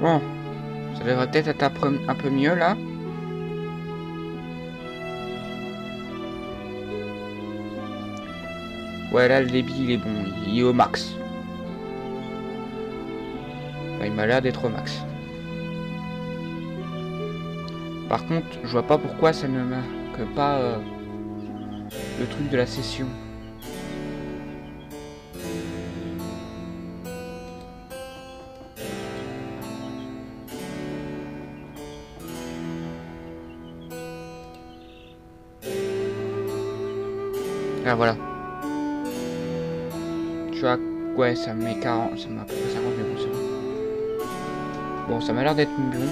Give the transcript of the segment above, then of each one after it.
Bon, ça devrait peut-être être un peu mieux là. Ouais, là le débit il est bon, il est au max. Enfin, il m'a l'air d'être au max. Par contre, je vois pas pourquoi ça ne marque pas le truc de la session. Ah voilà. Tu vois, ouais, ça me met 40, ça m'a à peu près 50, mais bon, c'est bon. Bon, ça m'a l'air d'être bon.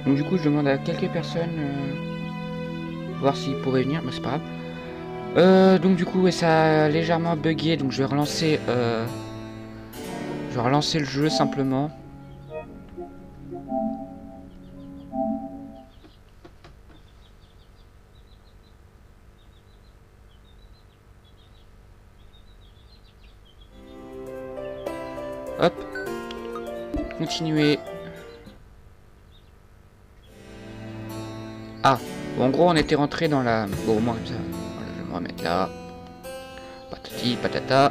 Donc du coup, je demande à quelques personnes voir s'ils pourraient venir, mais c'est pas grave. Donc du coup, ouais, ça a légèrement bugué, donc je vais relancer le jeu simplement. Hop, continuer. Ah, bon, en gros, on était rentré dans la... Bon, au moins comme ça. Voilà, je vais me remettre là. Patati, patata.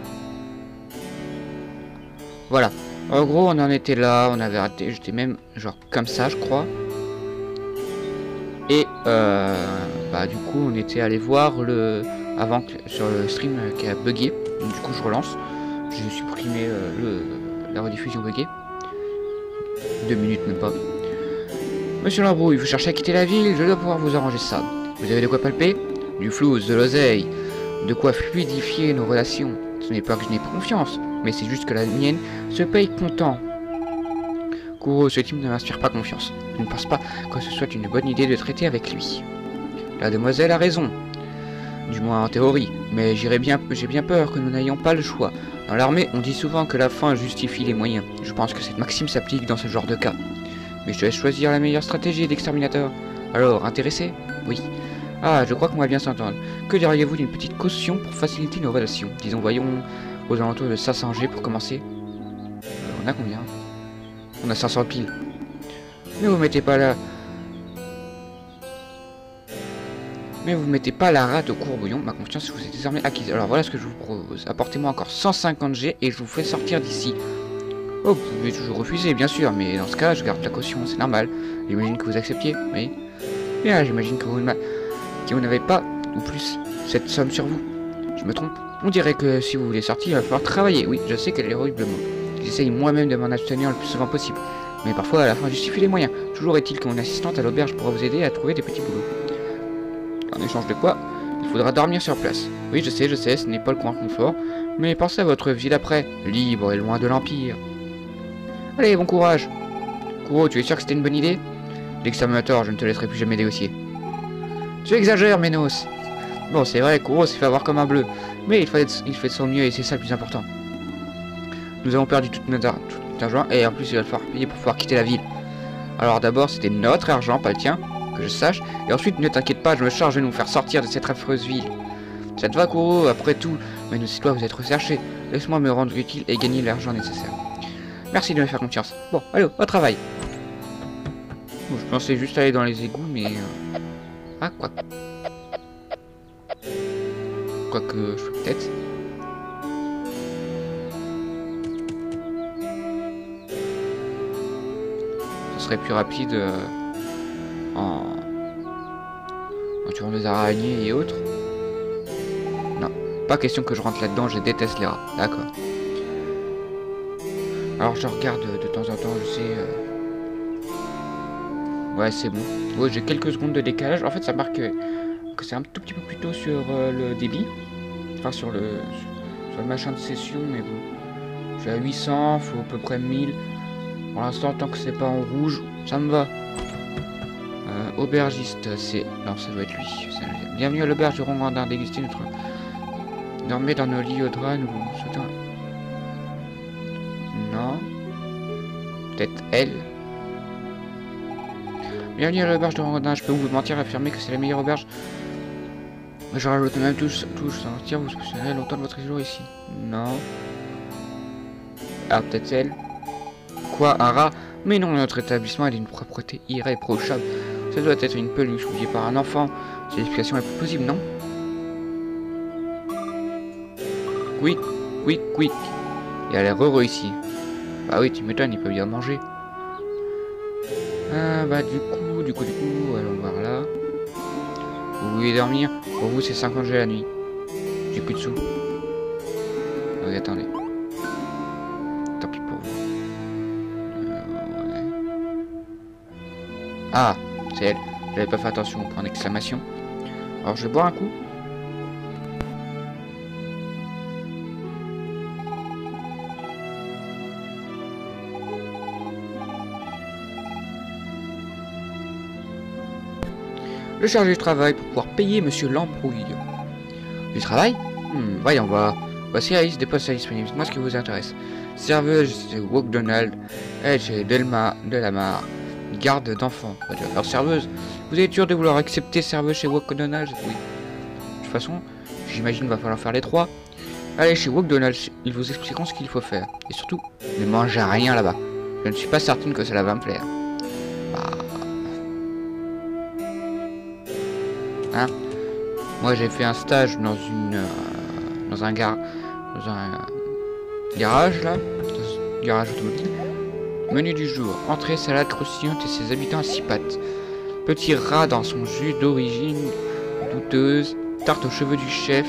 Voilà. En gros, on en était là, on avait raté. J'étais même genre comme ça, je crois. Et bah du coup, on était allé voir le avant que... sur le stream qui a bugué. Donc, du coup, je relance. J'ai supprimé la rediffusion buggée. 2 minutes même pas. Monsieur Lambrouille, vous cherchez à quitter la ville, je dois pouvoir vous arranger ça. Vous avez de quoi palper? Du flouze, de l'oseille, de quoi fluidifier nos relations. Ce n'est pas que je n'ai pas confiance, mais c'est juste que la mienne se paye content. Kuro, ce type ne m'inspire pas confiance. Je ne pense pas que ce soit une bonne idée de traiter avec lui. La demoiselle a raison. Du moins en théorie, mais j'ai bien peur que nous n'ayons pas le choix. Dans l'armée, on dit souvent que la fin justifie les moyens. Je pense que cette maxime s'applique dans ce genre de cas. Mais je te laisse choisir la meilleure stratégie d'exterminateur. Alors, intéressé? Oui. Ah, je crois qu'on va bien s'entendre. Que diriez-vous d'une petite caution pour faciliter nos relations? Disons, voyons, aux alentours de 500 G pour commencer. On a combien? On a 500 piles. Mais vous mettez pas la... Mais vous mettez pas la rate au courbouillon. Ma confiance vous est désormais acquise. Alors voilà ce que je vous propose. Apportez-moi encore 150 G et je vous fais sortir d'ici. Oh, vous pouvez toujours refuser, bien sûr, mais dans ce cas, je garde la caution, c'est normal. J'imagine que vous acceptiez, oui. Bien, j'imagine que vous n'avez pas, ou plus, cette somme sur vous. Je me trompe. On dirait que si vous voulez sortir, il va falloir travailler. Oui, je sais qu'elle est horriblement. J'essaye moi-même de m'en abstenir le plus souvent possible. Mais parfois, à la fin, justifie les moyens. Toujours est-il que mon assistante à l'auberge pourra vous aider à trouver des petits boulots. En échange de quoi, il faudra dormir sur place. Oui, je sais, ce n'est pas le coin confort. Mais pensez à votre vie d'après, libre et loin de l'Empire. Allez, bon courage. Kuro, tu es sûr que c'était une bonne idée? L'exterminateur, je ne te laisserai plus jamais négocier. Tu exagères, Ménos. Bon, c'est vrai, Kuro s'est fait avoir comme un bleu. Mais il fait de son mieux et c'est ça le plus important. Nous avons perdu tout notre argent et en plus il va falloir payer pour pouvoir quitter la ville. Alors d'abord, c'était notre argent, pas le tien, que je sache. Et ensuite, ne t'inquiète pas, je me charge de nous faire sortir de cette affreuse ville. Ça te va, Kuro? Après tout, mais ne sais-toi, vous êtes recherché. Laisse-moi me rendre utile et gagner l'argent nécessaire. Merci de me faire confiance. Bon, allez, au travail. Bon, je pensais juste aller dans les égouts, mais... Ah, quoi. Quoique, je peux peut-être. Ce serait plus rapide en tuant des araignées et autres. Non, pas question que je rentre là-dedans, je déteste les rats. D'accord. Alors je regarde de temps en temps, je sais... Ouais, c'est bon. Ouais, j'ai quelques secondes de décalage. En fait, ça marque que c'est un tout petit peu plus tôt sur le débit. Enfin, sur le machin de session, mais bon. Je suis à 800, faut à peu près 1000. Pour l'instant, tant que c'est pas en rouge, ça me va. Aubergiste, c'est... Non, ça doit être lui. Bienvenue à l'auberge du Rongandin, déguster notre... Dormez dans nos lits au drap, nous souhaitons... Non. Peut-être elle. Bienvenue à l'auberge du Rongandin, je peux vous mentir et affirmer que c'est la meilleure auberge. Je rajoute même touche sans mentir, vous spécialisez longtemps de votre séjour ici. Non. Ah, peut-être elle. Quoi, un rat? Mais non, notre établissement a une propreté irréprochable. Ça doit être une peluche oubliée par un enfant. C'est l'explication la plus possible, non? Quick, quick, quick. Il a l'air heureux ici. Bah oui, tu m'étonnes, il peut bien manger. Ah bah du coup, allons voir là. Vous voulez dormir? Pour vous, c'est 50 G la nuit. J'ai plus de sous. Oui, attendez. Tant pis pour vous. Ouais. Ah, c'est elle. J'avais pas fait attention au point d'exclamation. Alors, je vais boire un coup. Le chargé de travail pour pouvoir payer Monsieur Lambrouille. Du travail? Voyons voir. Voici la liste des postes disponibles. Moi, ce qui vous intéresse. Serveuse chez McDonald's. Elle chez Delamar. Garde d'enfants. Alors, serveuse. Vous êtes sûr de vouloir accepter serveuse chez McDonald's? Oui. De toute façon, j'imagine qu'il va falloir faire les trois. Allez chez McDonald's. Ils vous expliqueront ce qu'il faut faire. Et surtout, ne mangez rien là-bas. Je ne suis pas certaine que cela va me plaire. Bah... Hein? Moi j'ai fait un stage dans un garage là, dans un garage automobile. Menu du jour, entrée salade croustillante et ses habitants à 6 pattes. Petit rat dans son jus d'origine douteuse, tarte aux cheveux du chef.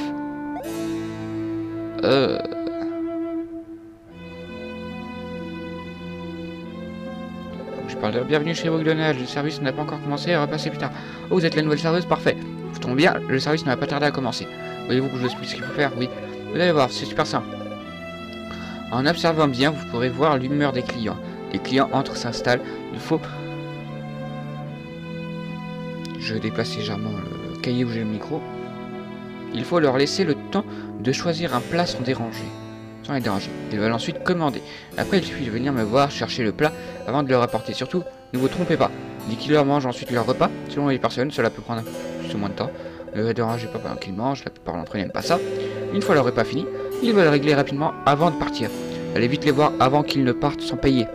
Je parle de bienvenue chez McDonald's, le service n'a pas encore commencé, repassez plus tard. Oh, vous êtes la nouvelle serveuse, parfait. Vous tombez bien, le service ne va pas tarder à commencer. Voyez-vous que je vous explique ce qu'il faut faire? Oui. Vous allez voir, c'est super simple. En observant bien, vous pourrez voir l'humeur des clients. Les clients entrent, s'installent. Il faut... Je déplace légèrement le cahier où j'ai le micro. Il faut leur laisser le temps de choisir un plat sans déranger. Sans les déranger. Ils veulent ensuite commander. Après, il suffit de venir me voir chercher le plat avant de le rapporter. Surtout, ne vous trompez pas. Dès qu'ils leur mangent ensuite leur repas, selon les personnes, cela peut prendre plus ou moins de temps. Ne les dérangez pas pendant qu'ils mangent, la plupart d'entre eux n'aiment pas ça. Une fois leur repas fini, ils veulent régler rapidement avant de partir. Allez vite les voir avant qu'ils ne partent sans payer.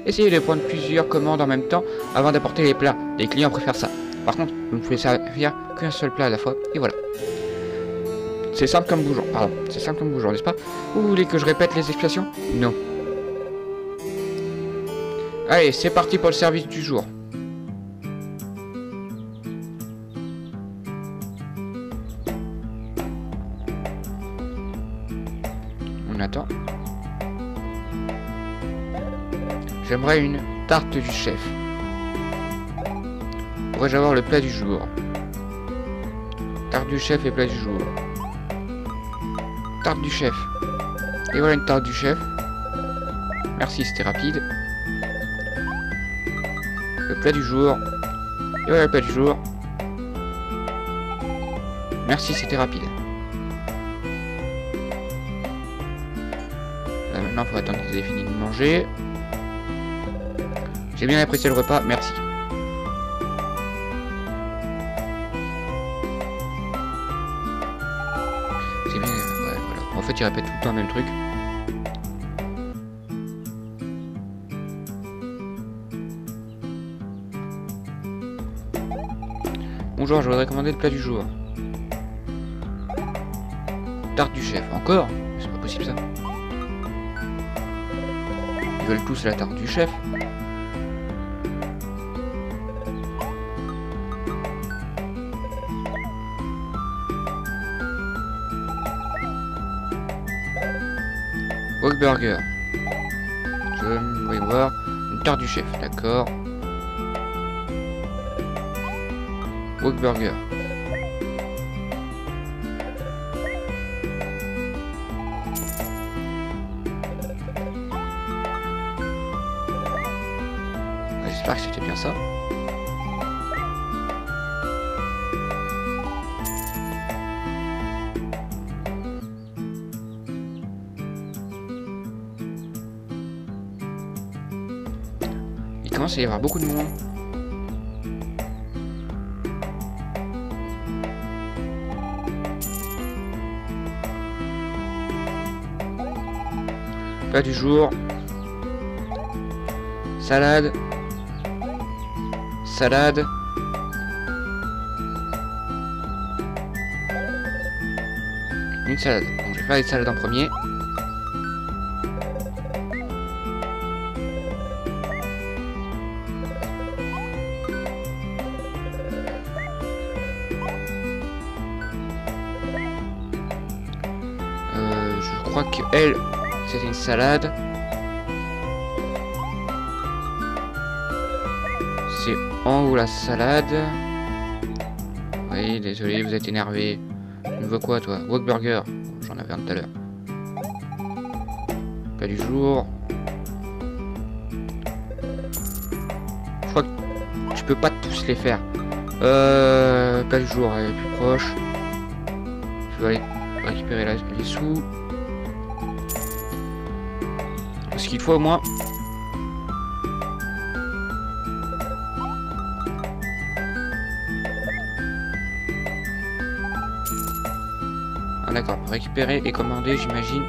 Essayez de prendre plusieurs commandes en même temps avant d'apporter les plats. Les clients préfèrent ça. Par contre, vous ne pouvez servir qu'un seul plat à la fois, et voilà. C'est simple comme bougeon, pardon. C'est simple comme bougeon, n'est-ce pas? Vous voulez que je répète les explications? Non. Allez, c'est parti pour le service du jour. On attend. J'aimerais une tarte du chef. Pourrais-je avoir le plat du jour? Tarte du chef et plat du jour. Tarte du chef. Et voilà une tarte du chef. Merci, c'était rapide. Le plat du jour. Et voilà le plat du jour. Merci, c'était rapide. Là, maintenant, il faut attendre qu'ils aient fini de manger. J'ai bien apprécié le repas, merci. C'est bien, ouais, voilà. En fait, il répète tout le temps le même truc. Bonjour, je voudrais commander le plat du jour. Tarte du chef, encore? C'est pas possible ça. Ils veulent tous la tarte du chef. Burger. Je vais voir une tarte du chef, d'accord. Burger. J'espère que c'était bien ça. Il commence à y avoir beaucoup de monde. Plat du jour. Salade. Salade. Une salade. Donc je vais faire les salades en premier. Je crois que elle, c'était une salade. C'est en haut la salade. Oui, désolé, vous êtes énervé. Tu veux quoi, toi? Wok burger. J'en avais un tout à l'heure. Plat du jour. Je crois que je peux pas tous les faire. Plat du jour, elle est plus proche. Je vais aller récupérer les sous. Ce qu'il faut au moins. Ah d'accord, récupérer et commander, j'imagine.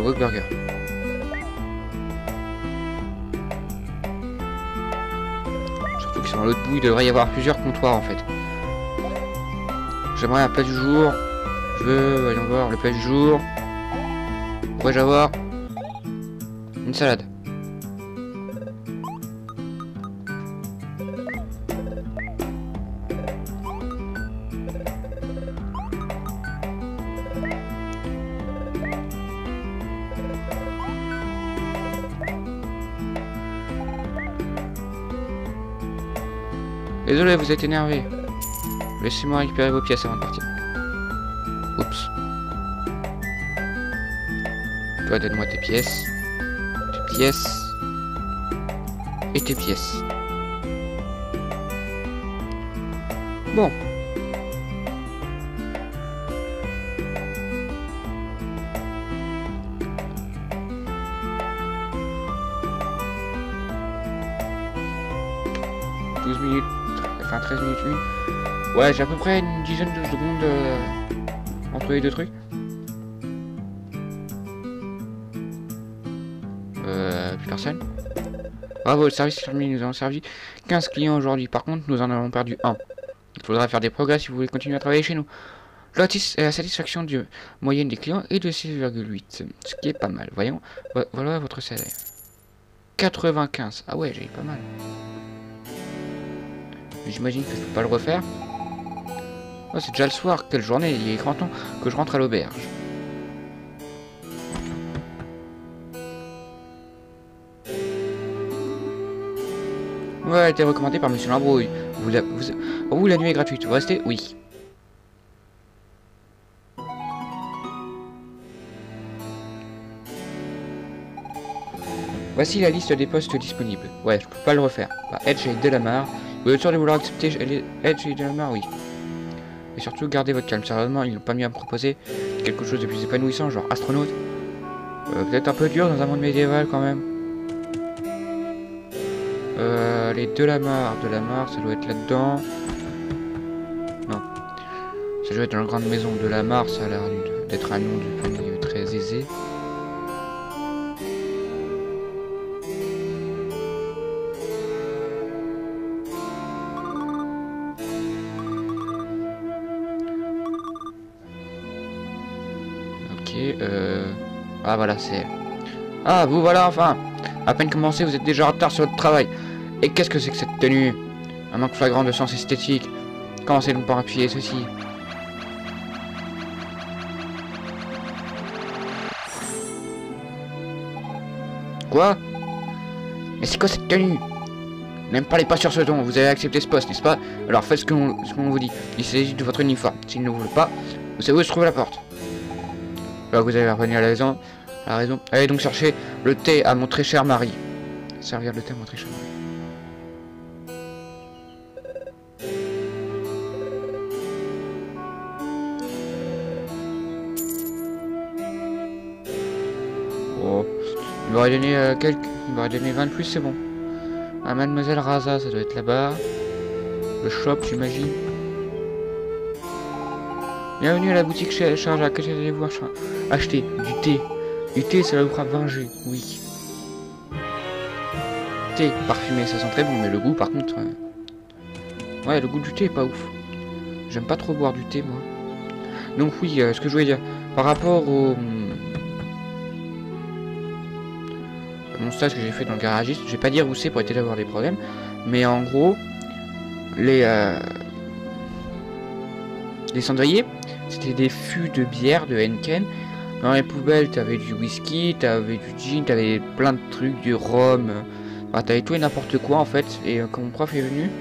Wok burger. Surtout qu'ils sont à l'autre bout, il devrait y avoir plusieurs comptoirs en fait. J'aimerais un plat du jour. Je veux, voyons voir, le plat du jour. Pourrais-je avoir une salade? Désolé, vous êtes énervé. Laissez-moi récupérer vos pièces avant de partir. Oups. Toi, donne-moi tes pièces. Tes pièces. Et tes pièces. Bon. Minutes, enfin 13 minutes une. Ouais, j'ai à peu près une dizaine de secondes entre les deux trucs. Plus personne. Bravo, le service terminé. Nous avons servi 15 clients aujourd'hui. Par contre, nous en avons perdu 1. Il faudra faire des progrès si vous voulez continuer à travailler chez nous. La satisfaction du moyenne des clients est de 6,8. Ce qui est pas mal. Voyons. Voilà votre salaire. 95. Ah ouais, j'ai pas mal. J'imagine que je peux pas le refaire. Oh, c'est déjà le soir. Quelle journée. Il est grand temps que je rentre à l'auberge. Ouais, elle a été recommandée par Monsieur Lambrouille. Pour vous, la nuit est gratuite. Vous restez? Oui. Voici la liste des postes disponibles. Ouais, je peux pas le refaire. Bah, Edge et Delamar. Vous êtes sûr de vouloir accepter Edge et Delamar? Oui. Et surtout, gardez votre calme. Sérieusement, ils n'ont pas mieux à me proposer quelque chose de plus épanouissant, genre astronaute. Peut-être un peu dur dans un monde médiéval quand même. Les Delamar, ça doit être là-dedans. Non. Ça doit être dans la grande maison de Delamar, ça a l'air d'être un nom de famille très aisé. Ah voilà, c'est... Ah, vous voilà enfin. À peine commencé, vous êtes déjà en retard sur votre travail. Et qu'est-ce que c'est que cette tenue? Un manque flagrant de sens esthétique. Commencez donc par appuyer ceci. Quoi? Mais c'est quoi cette tenue? N'aime pas les pas sur ce ton, vous avez accepté ce poste, n'est-ce pas? Alors faites ce qu'on vous dit. Il s'agit de votre uniforme. S'il ne vous veut pas, vous savez où se trouve la porte. Alors que vous avez revenu à la maison, Elle a raison. Allez donc chercher le thé à mon très cher mari. Servir le thé à mon très cher mari. Oh, il m'aurait donné quelques... Il m'aurait donné 20 de plus, c'est bon. Ah, Mademoiselle Raza, ça doit être là-bas. Le shop, j'imagine. Bienvenue à la boutique chez Charja. Que allez-vous acheter? Du thé. Du thé, ça vous fera 20 G, oui. Thé parfumé, ça sent très bon, mais le goût, par contre... Ouais, le goût du thé est pas ouf. J'aime pas trop boire du thé, moi. Donc oui, ce que je voulais dire, par rapport au... mon stage que j'ai fait dans le garagiste, je vais pas dire où c'est pour éviter d'avoir des problèmes, mais en gros, les cendriers, c'était des fûts de bière, de Henken. Dans les poubelles, t'avais du whisky, t'avais du gin, t'avais plein de trucs, du rhum, bah, t'avais tout et n'importe quoi en fait. Et quand mon prof est venu,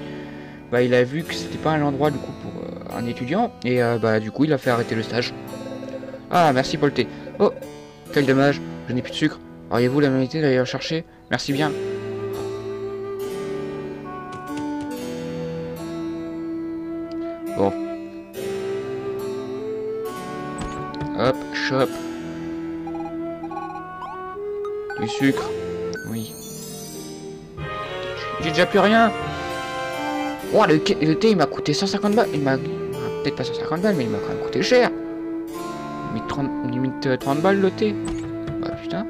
bah, il a vu que c'était pas un endroit du coup pour un étudiant, et bah du coup il a fait arrêter le stage. Ah, merci pour le thé. Oh, quel dommage, je n'ai plus de sucre. Auriez-vous l'amabilité d'aller le chercher? Merci bien. Bon. Hop, shop. Du sucre. Oui. J'ai déjà plus rien. Oh, le thé, il m'a coûté 150 balles. Il m'a... Peut-être pas 150 balles, mais il m'a quand même coûté cher. Limite 30 balles le thé. Bah putain.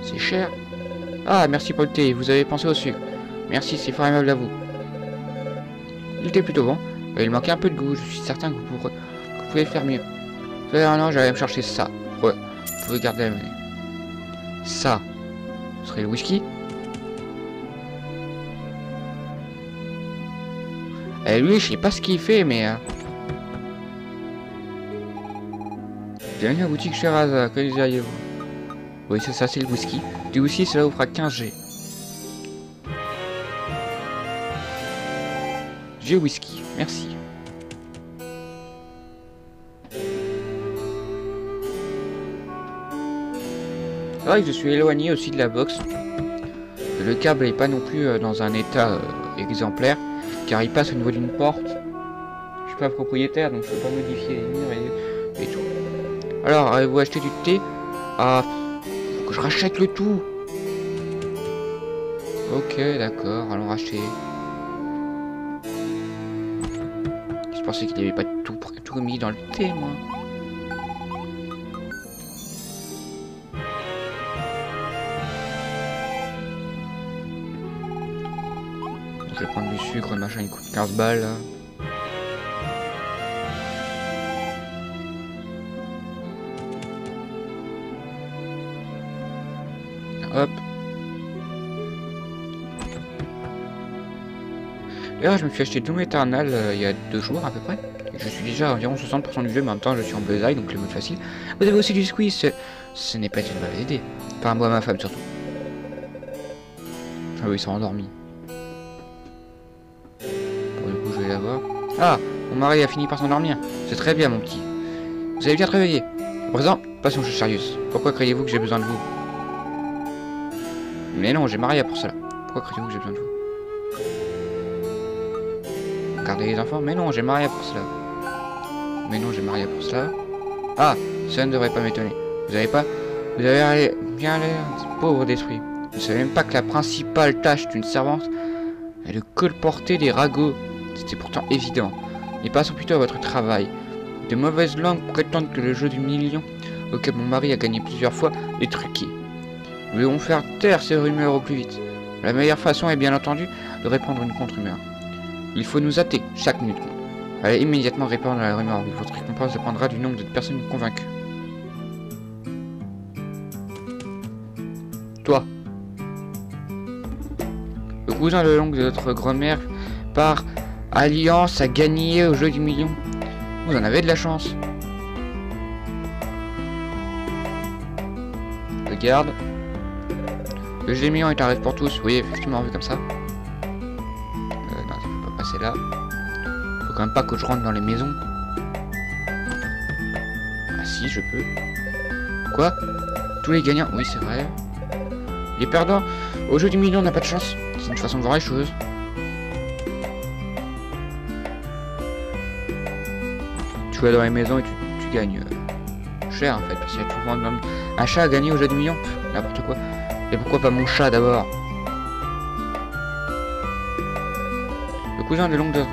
C'est cher. Ah, merci pour le thé. Vous avez pensé au sucre. Merci, c'est fort aimable à vous. Il était plutôt bon. Il manquait un peu de goût. Je suis certain que vous pouvez faire mieux. Non, j'allais me chercher ça. Ouais. Vous pouvez garder la monnaie. Ça. Ce serait le whisky. Et lui, je sais pas ce qu'il fait, mais... Bienvenue à la boutique chez Raza. Que désiriez-vous? Oui, c'est ça, c'est le whisky. Du whisky, cela vous fera 15 G. J'ai whisky, merci. C'est vrai que je suis éloigné aussi de la box. Le câble n'est pas non plus dans un état exemplaire, car il passe au niveau d'une porte. Je suis pas propriétaire, donc je peux pas modifier les murs et tout. Alors, avez-vous acheté du thé? Ah, faut que je rachète le tout. Ok, d'accord, allons racheter. Je pensais qu'il n'y avait pas tout mis dans le thé, moi. Je vais prendre du sucre, machin, il coûte 15 balles. Là. Hop. D'ailleurs, je me suis acheté Doom Eternal il y a 2 jours à peu près. Je suis déjà à environ 60% du jeu, mais en même temps, je suis en bullseye, donc le mode facile. Vous avez aussi du squeeze. Ce n'est pas une mauvaise idée. Enfin, moi, ma femme surtout. Ah oui, ils sont endormis. Pour le coup, je vais la voir. Ah, mon mari a fini par s'endormir. C'est très bien, mon petit. Vous avez bien travaillé. À présent, passons aux choses sérieuses. Pourquoi croyez-vous que j'ai besoin de vous? Mais non, j'ai Maria pour cela. Pourquoi croyez-vous que j'ai besoin de vous? Garder les enfants? Mais non, j'ai Maria pour cela. Mais non, j'ai Maria pour cela. Ah, ça ne devrait pas m'étonner. Vous avez bien l'air pauvre d'esprit. Vous ne savez même pas que la principale tâche d'une servante est de colporter des ragots. C'était pourtant évident. Mais passons plutôt à votre travail. De mauvaises langues prétendent que le jeu du million, auquel mon mari a gagné plusieurs fois, est truqué. Nous devons faire taire ces rumeurs au plus vite. La meilleure façon est bien entendu de répandre une contre-rumeur. Il faut nous hâter chaque minute. Allez immédiatement répandre la rumeur. Votre récompense dépendra du nombre de personnes convaincues. Toi. Le cousin de l'oncle de notre grand-mère, par alliance, a gagné au jeu du million. Vous en avez de la chance. Regarde. Le jeu des millions est un rêve pour tous. Oui, effectivement, vu comme ça. Non, ça peut pas passer là. Faut quand même pas que je rentre dans les maisons. Ah si. si, je peux. Quoi? Tous les gagnants? Oui, c'est vrai. Les perdants au jeu du million n'a pas de chance. C'est une façon de voir les choses. Tu vas dans les maisons et tu gagnes cher en fait, parce qu'il y a tout le monde. Un chat à gagner au jeu du million, n'importe quoi. Et pourquoi pas mon chat d'abord? Le cousin de l'oncle de...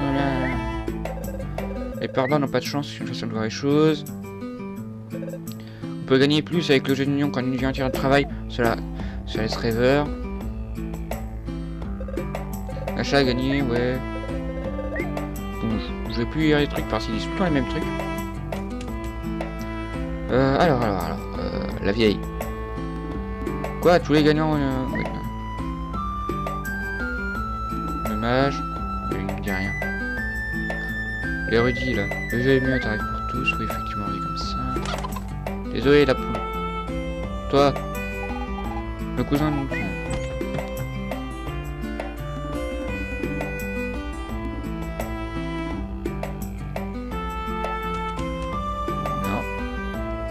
Les perdants n'ont pas de chance, c'est une façon de voir les choses. On peut gagner plus avec le jeu du million quand une vie entière de travail. Cela laisse rêveur. Achat à gagner, ouais. Bon, je vais plus lire les trucs parce qu'ils disent tout le temps les mêmes trucs. Alors, la vieille. Quoi, tous les gagnants... ouais. Dommage. Il me dit rien. L'érudit, là. Le jeu est mieux, t'arrives pour tous. Oui, effectivement, oui, comme ça. Désolé, la poule. Toi. Le cousin non plus. Non.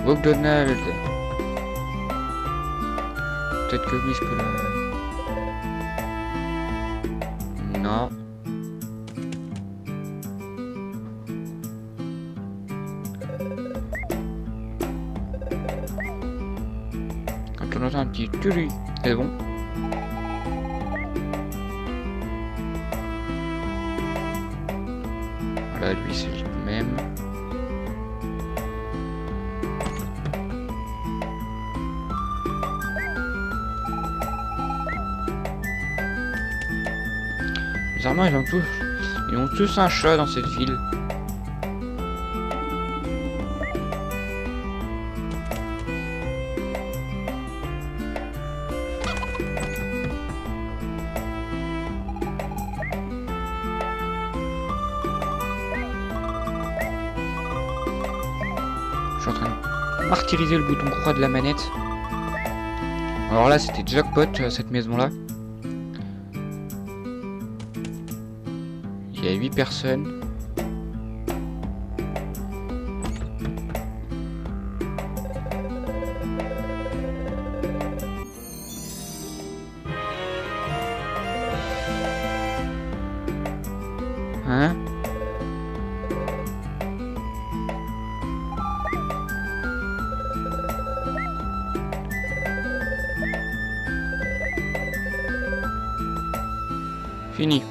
McDonald. Peut-être que oui, je peux le... Non. Quand on entend un petit tulu, c'est bon. Voilà, lui c'est le même. Bizarrement, ils ont tous un chat dans cette ville. Je suis en train de martyriser le bouton croix de la manette. Alors là, c'était jackpot, cette maison-là. Il y a 8 personnes. Hein? Fini.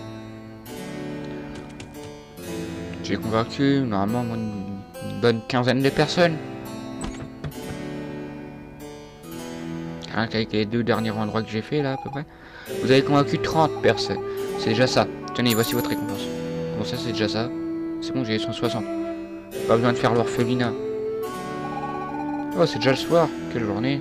J'ai convaincu normalement une bonne quinzaine de personnes. Rien qu'avec les 2 derniers endroits que j'ai fait là à peu près. Vous avez convaincu 30 personnes. C'est déjà ça. Tenez, voici votre récompense. Bon ça c'est déjà ça. C'est bon, j'ai 160. Pas besoin de faire l'orphelinat. Oh c'est déjà le soir. Quelle journée.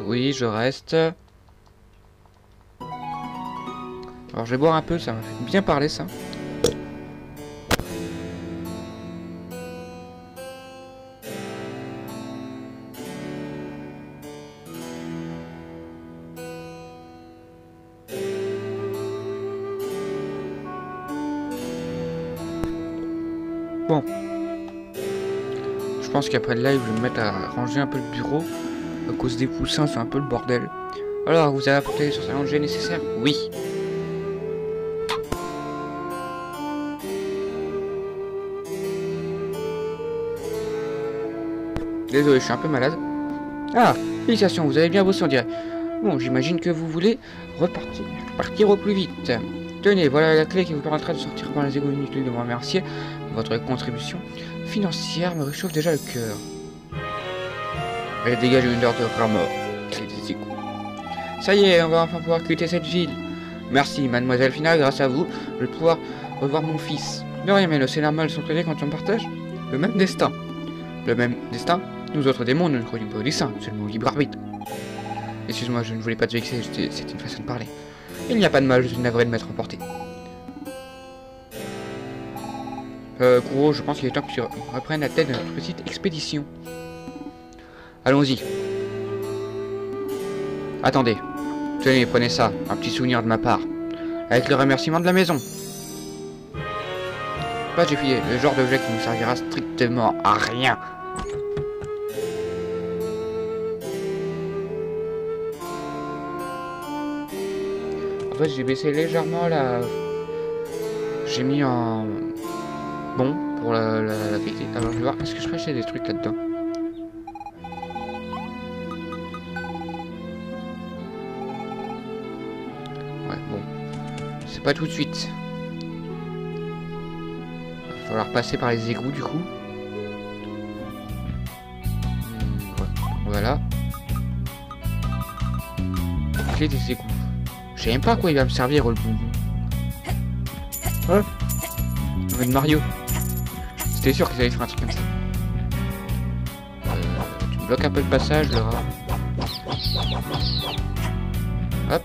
Oui, je reste. Alors je vais boire un peu, ça m'a fait bien parler ça. Bon. Je pense qu'après le live, je vais me mettre à ranger un peu le bureau. À cause des poussins, c'est un peu le bordel. Alors, vous avez apporté les 150 G nécessaires? Oui. Désolé, je suis un peu malade. Ah, félicitations, vous avez bien bossé en direct. Bon, j'imagine que vous voulez repartir au plus vite. Tenez, voilà la clé qui vous permettra de sortir par les égouts inutiles de me remercier. Votre contribution financière me réchauffe déjà le cœur. Elle dégage une odeur de rat mort. C'est des égouts. Ça y est, on va enfin pouvoir quitter cette ville. Merci, mademoiselle Fina, grâce à vous, je vais pouvoir revoir mon fils. De rien, mais c'est normal de s'entraider quand on partage le même destin. Le même destin? Nous autres démons, nous ne croyons pas au destin, seulement au libre arbitre. Excuse-moi, je ne voulais pas te vexer, c'était une façon de parler. Il n'y a pas de mal, je suis navré de m'être emporté. Kuro, je pense qu'il est temps que tu reprennes la tête de notre petite expédition. Allons-y. Attendez. Tenez, prenez ça, un petit souvenir de ma part. Avec le remerciement de la maison. Pas j'ai filé, le genre d'objet qui ne servira strictement à rien. En fait, j'ai baissé légèrement la... J'ai mis en... Bon, pour la qualité. Alors, je vais voir, est-ce que je peux acheter des trucs là-dedans? Ouais, bon. C'est pas tout de suite. Il va falloir passer par les égouts, du coup. Voilà. Clé des égouts. Je sais même pas à quoi il va me servir, le bonbon. Ouais. Avec Mario. C'était sûr qu'ils allaient faire un truc comme ça. Tu me bloques un peu le passage, le rat. Hop.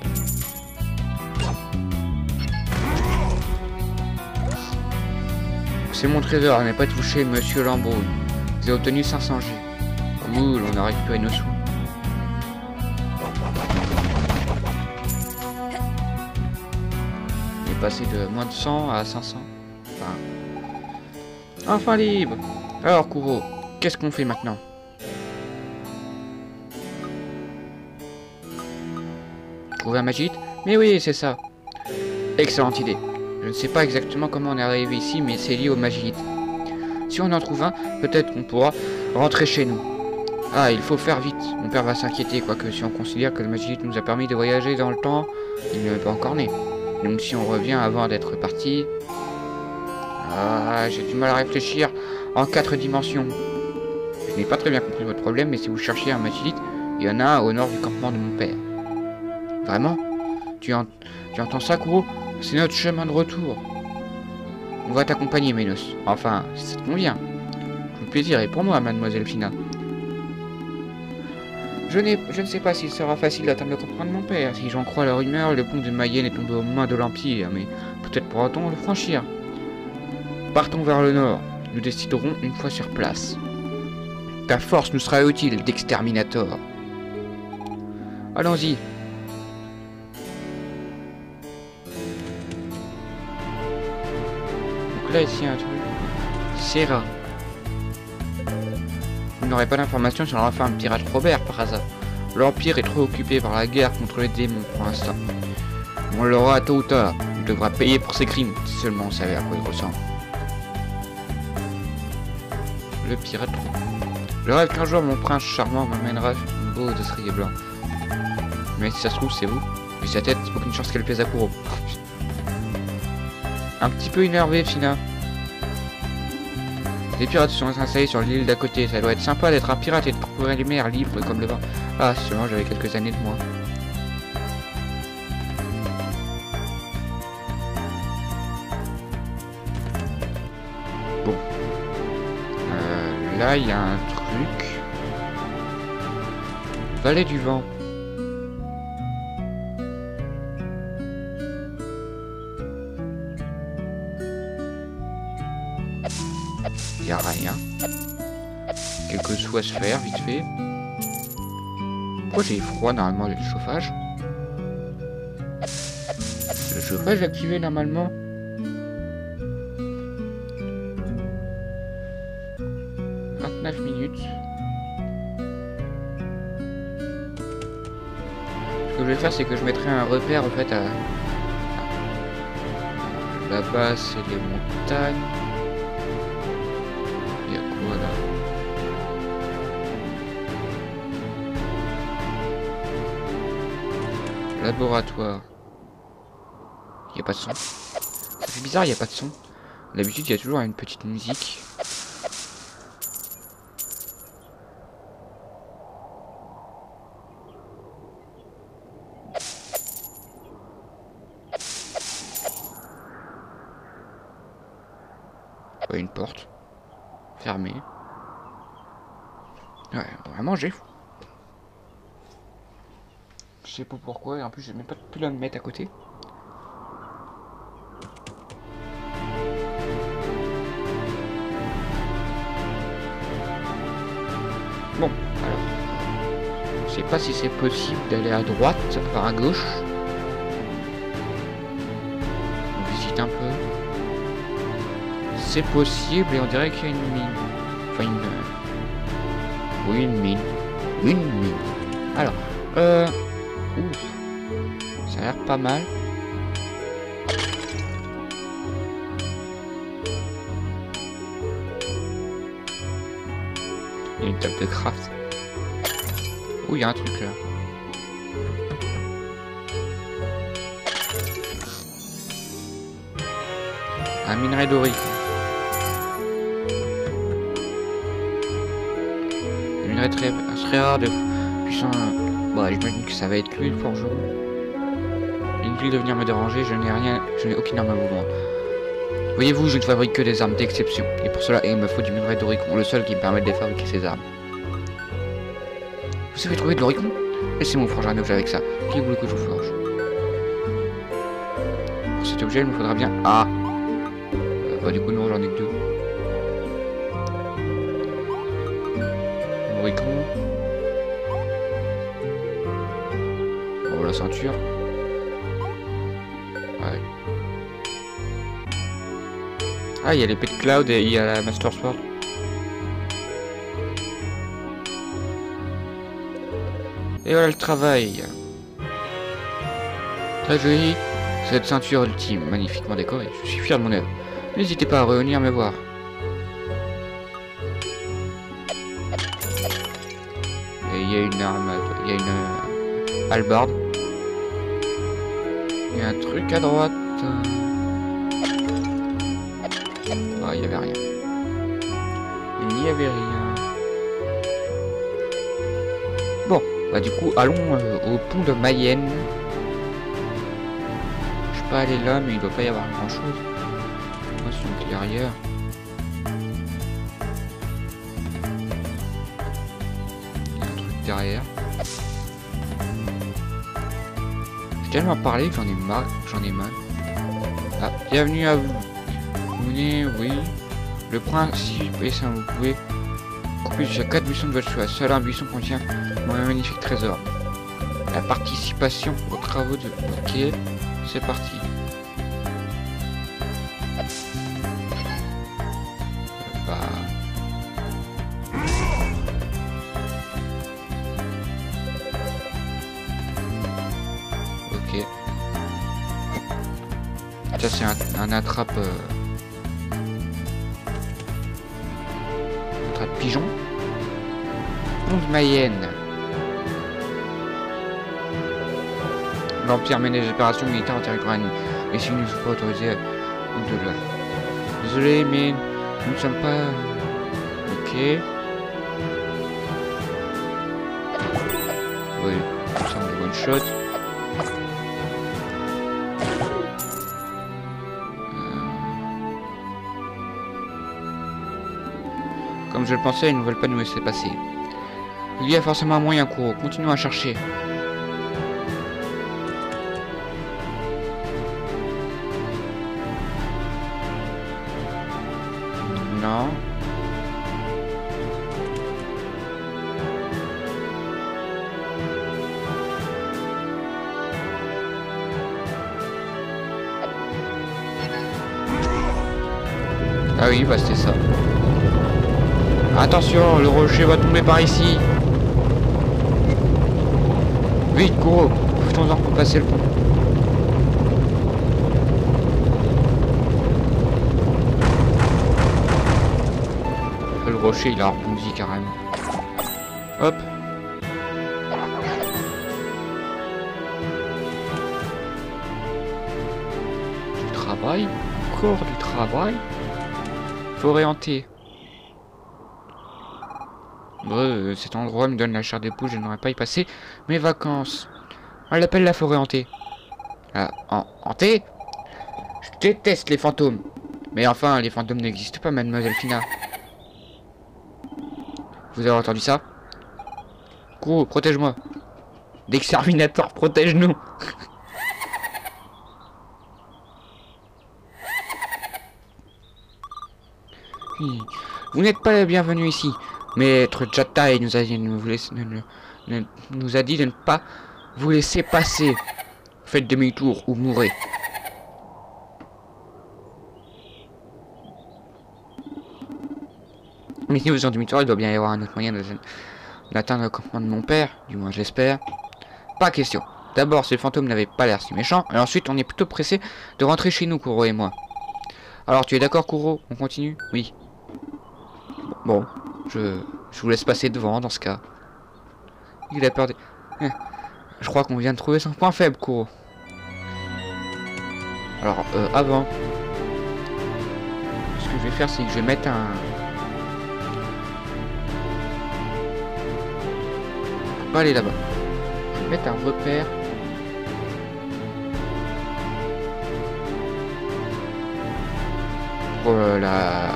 C'est mon trésor, n'est pas touché, monsieur Lambeau. Vous avez obtenu 500 G. Cool, on a récupéré nos sous. On est passé de moins de 100 à 500. Enfin libre. Alors, Kuro, qu'est-ce qu'on fait maintenant? Trouver un Magite? Mais oui, c'est ça. Excellente idée. Je ne sais pas exactement comment on est arrivé ici, mais c'est lié au Magite. Si on en trouve un, peut-être qu'on pourra rentrer chez nous. Ah, il faut faire vite. Mon père va s'inquiéter, quoique si on considère que le Magite nous a permis de voyager dans le temps, il n'est pas encore né. Donc si on revient avant d'être parti... Ah, j'ai du mal à réfléchir en 4 dimensions. Je n'ai pas très bien compris votre problème, mais si vous cherchez un Magite, il y en a un au nord du campement de mon père. Vraiment? Tu entends ça, Kuro? C'est notre chemin de retour. On va t'accompagner, Ménos. Enfin, si ça te convient. Le plaisir est pour moi, mademoiselle Fina. Je ne sais pas s'il sera facile d'atteindre le campement de mon père. Si j'en crois la rumeur, le pont de Mayenne est tombé aux mains de l'Empire, mais peut-être pourra-t-on le franchir. Partons vers le nord. Nous déciderons une fois sur place. Ta force nous sera utile, d'exterminator. Allons-y. Donc là, ici, un truc. Serra. Vous n'aurez pas d'informations sur l'enfant pirate Robert, par hasard. L'Empire est trop occupé par la guerre contre les démons pour l'instant. On l'aura tôt ou tard. Il devra payer pour ses crimes, si seulement on savait à quoi il ressemble. Le pirate. Je rêve qu'un jour mon prince charmant m'amènera une beau destrier blanc. Mais si ça se trouve c'est vous. Vu sa tête, aucune chance qu'elle plaise à Kuro. Un petit peu énervé, Fina. Les pirates se sont installés sur l'île d'à côté. Ça doit être sympa d'être un pirate et de parcourir les mers libres comme le vent. Ah, seulement j'avais quelques années de moins. Bon. Là, il y a un truc. Vallée du vent. Il n'y a rien. Quelque chose à se faire, vite fait. Pourquoi j'ai froid? Normalement, j'ai le chauffage. Le chauffage est activé normalement. Minutes. Ce que je vais faire, c'est que je mettrai un repère en fait à... Là-bas, c'est les montagnes. Il y a quoi là? Laboratoire. Il n'y a pas de son. Ça fait bizarre, il n'y a pas de son. D'habitude, il y a toujours une petite musique. Une porte fermée. Ouais, vraiment j'ai fou. Je sais pas pourquoi, et en plus j'ai même pas pu la mettre à côté. Bon, alors. Je sais pas si c'est possible d'aller à droite, enfin à gauche. C'est possible et on dirait qu'il y a une mine. Enfin une... Oui, une mine. Une mine. Alors, ouf. Ça a l'air pas mal. Il y a une table de craft. Oh, il y a un truc là. Un minerai doré. Un minerai très rare de puissant. Bon, j'imagine que ça va être lui le forgeron. Inutile de venir me déranger, je n'ai aucune arme à vous vendre. Voyez-vous, je ne fabrique que des armes d'exception. Et pour cela, il me faut du minerai d'oricon, le seul qui me permet de fabriquer ces armes. Vous savez trouver de l'oricon? Laissez-moi forger un objet avec ça. Qui voulez que je vous forge? Pour cet objet, il me faudra bien... Ah! Bah du coup non, j'en ai que 2. L'oricon. Oh, la ceinture. Ouais. Ah, il y a l'épée de Cloud et il y a la Master Sword. Et voilà le travail. Très joli. Cette ceinture ultime, magnifiquement décorée. Je suis fier de mon œuvre. N'hésitez pas à revenir me voir. Et il y a une arme, il y a une hallebarde. Il y a un truc à droite. Ah, il n'y avait rien. Il n'y avait rien. Bon, bah du coup, allons au pont de Mayenne. Je peux pas aller là, mais il doit pas y avoir grand chose. Moi, c'est une clairière. Il y a un truc derrière. J'ai tellement parlé que j'en ai marre, j'en ai mal. Ah, bienvenue à vous. Vous venez, oui. Le principe est simple, vous pouvez couper jusqu'à 4 buissons de votre choix. Seul un buisson contient un magnifique trésor. La participation aux travaux de... Ok, c'est parti. Ok. Ça c'est un attrape... attrape pigeon. Pont de Mayenne. L'Empire mène des opérations militaires en territoire ennemi. Et si nous ne sommes pas autorisés au-delà. Désolé, mais nous ne sommes pas... Ok. Oui, nous sommes des one shot. Comme je le pensais, ils ne veulent pas nous laisser passer. Il y a forcément un moyen, Kuro. Continuons à chercher. Non. Ah oui, bah c'était ça. Attention, le rocher va tomber par ici. Vite, Kuro, poussons-en pour passer le pont. Le rocher, il a rebondi carrément. Hop. Du travail, encore du travail. Forêt hantée. Cet endroit me donne la chair des poules, je n'aurais pas y passé mes vacances. On l'appelle la forêt hantée. Ah, hantée? Je déteste les fantômes. Mais enfin, les fantômes n'existent pas, mademoiselle Fina. Vous avez entendu ça? Kuro, protège-moi. D'exterminateur, protège-nous. Vous n'êtes pas les bienvenus ici. Maître Jatai nous a dit de ne pas vous laisser passer. Faites demi-tour ou mourrez. Mais si vous en demi-tour, il doit bien y avoir un autre moyen d'atteindre le campement de mon père, du moins j'espère. Pas question. D'abord, ces fantômes n'avaient pas l'air si méchants, et ensuite, on est plutôt pressé de rentrer chez nous, Kuro et moi. Alors, tu es d'accord, Kuro? On continue? Oui. Bon, je vous laisse passer devant, dans ce cas. Il a peur des... Je crois qu'on vient de trouver son point faible, Kuro. Alors, avant... Ce que je vais faire, c'est que je vais mettre un... Faut pas aller là-bas. Je vais mettre un repère... pour la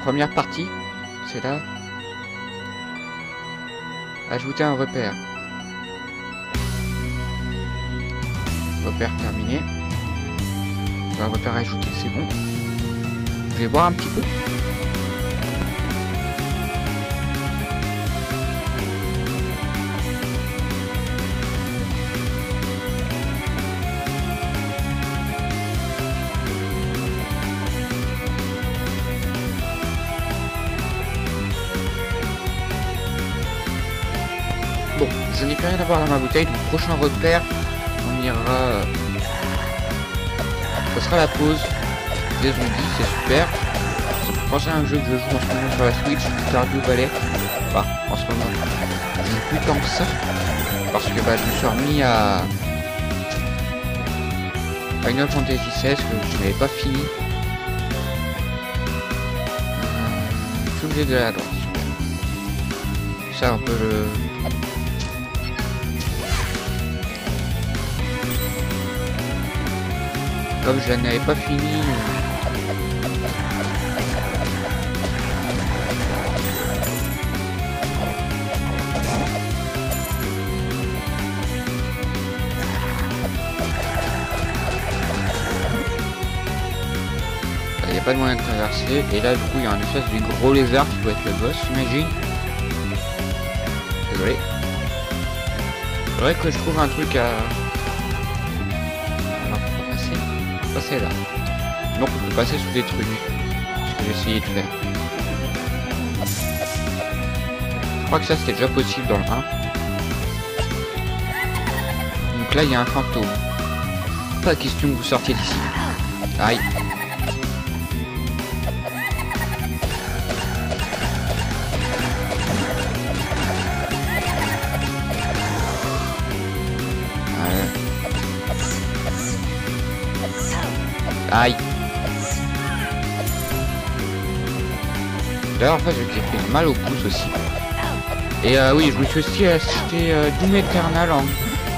première partie, c'est là. Ajouter un repère. Repère terminé. Un repère ajouté, c'est bon. Je vais voir un petit peu. Bon, je n'ai plus rien à voir dans ma bouteille, donc prochain repère, on ira... ça sera la pause des zombies, c'est super. Ça me fait penser à un jeu que je joue en ce moment sur la Switch, Stardew Valley. Enfin, en ce moment, je n'ai plus tant que ça, parce que bah, je me suis remis à Final Fantasy XVI, que je n'avais pas fini. Je suis obligé de la droite. Ça, on peut le... Comme je n'avais pas fini. Il n'y a pas de moyen de traverser. Et là, du coup, il y a un espèce de gros lézard qui doit être le boss, j'imagine. Désolé. Faudrait que je trouve un truc à... passer là. Donc on peut passer sous des trucs. Ce que j'ai essayé de faire. Je crois que ça c'était déjà possible dans le 1. Donc là il y a un fantôme. Pas question que vous sortiez d'ici. Aïe. Aïe. D'ailleurs en fait j'ai fait mal au pouce aussi. Et oui je me suis aussi acheté Doom Eternal en...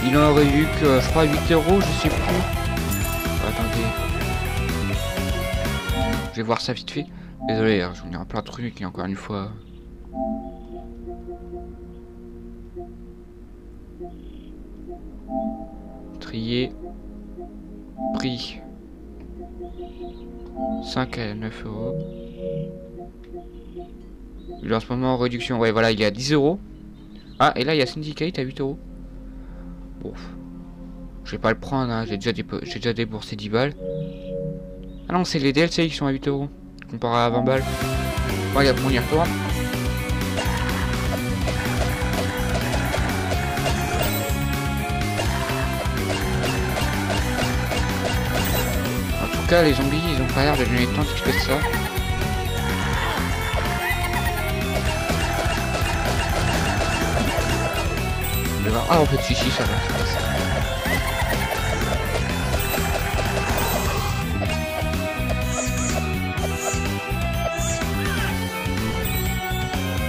Il en aurait eu que je crois 8 €, je sais plus. Attendez. Je vais voir ça vite fait. Désolé, hein, j'en ai un plein de trucs et encore une fois. Trier. Prix. 5 à 9 €. Il est en ce moment en réduction. Ouais, voilà, il est à 10 €. Ah, et là, il y a Syndicate à 8 €. Bon. Je vais pas le prendre, hein. J'ai déjà déboursé 10 balles. Ah non, c'est les DLC qui sont à 8 €. Comparé à 20 balles. Bon, allez, on y retourne. En tout cas, les zombies, ils ont pas l'air de donner tant d'XP que ça. Ah, en fait, si, ça va.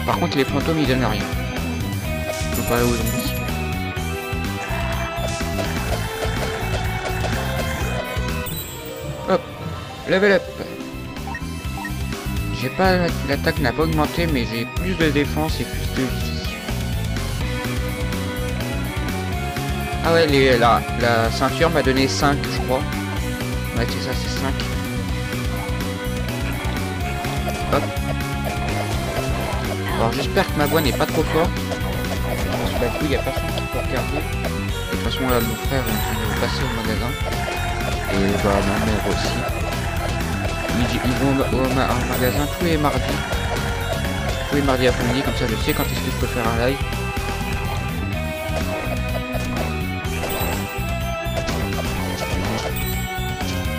Par contre, les fantômes, ils donnent rien. Je peux pas aller aux zombies. Hop, level up. J'ai pas... L'attaque n'a pas augmenté, mais j'ai plus de défense et plus de vie. Ah ouais, la ceinture m'a donné 5, je crois. Ouais, c'est ça, c'est 5. Hop. Alors j'espère que ma voix n'est pas trop forte. Parce que bah, du coup, il n'y a personne qui peut regarder. De toute façon, là, mon frère est en train de passer au magasin. Et bah, ma mère aussi. Ils vont au magasin tous les mardis. Tous les mardis après-midi, comme ça je sais quand est-ce que je peux faire un live.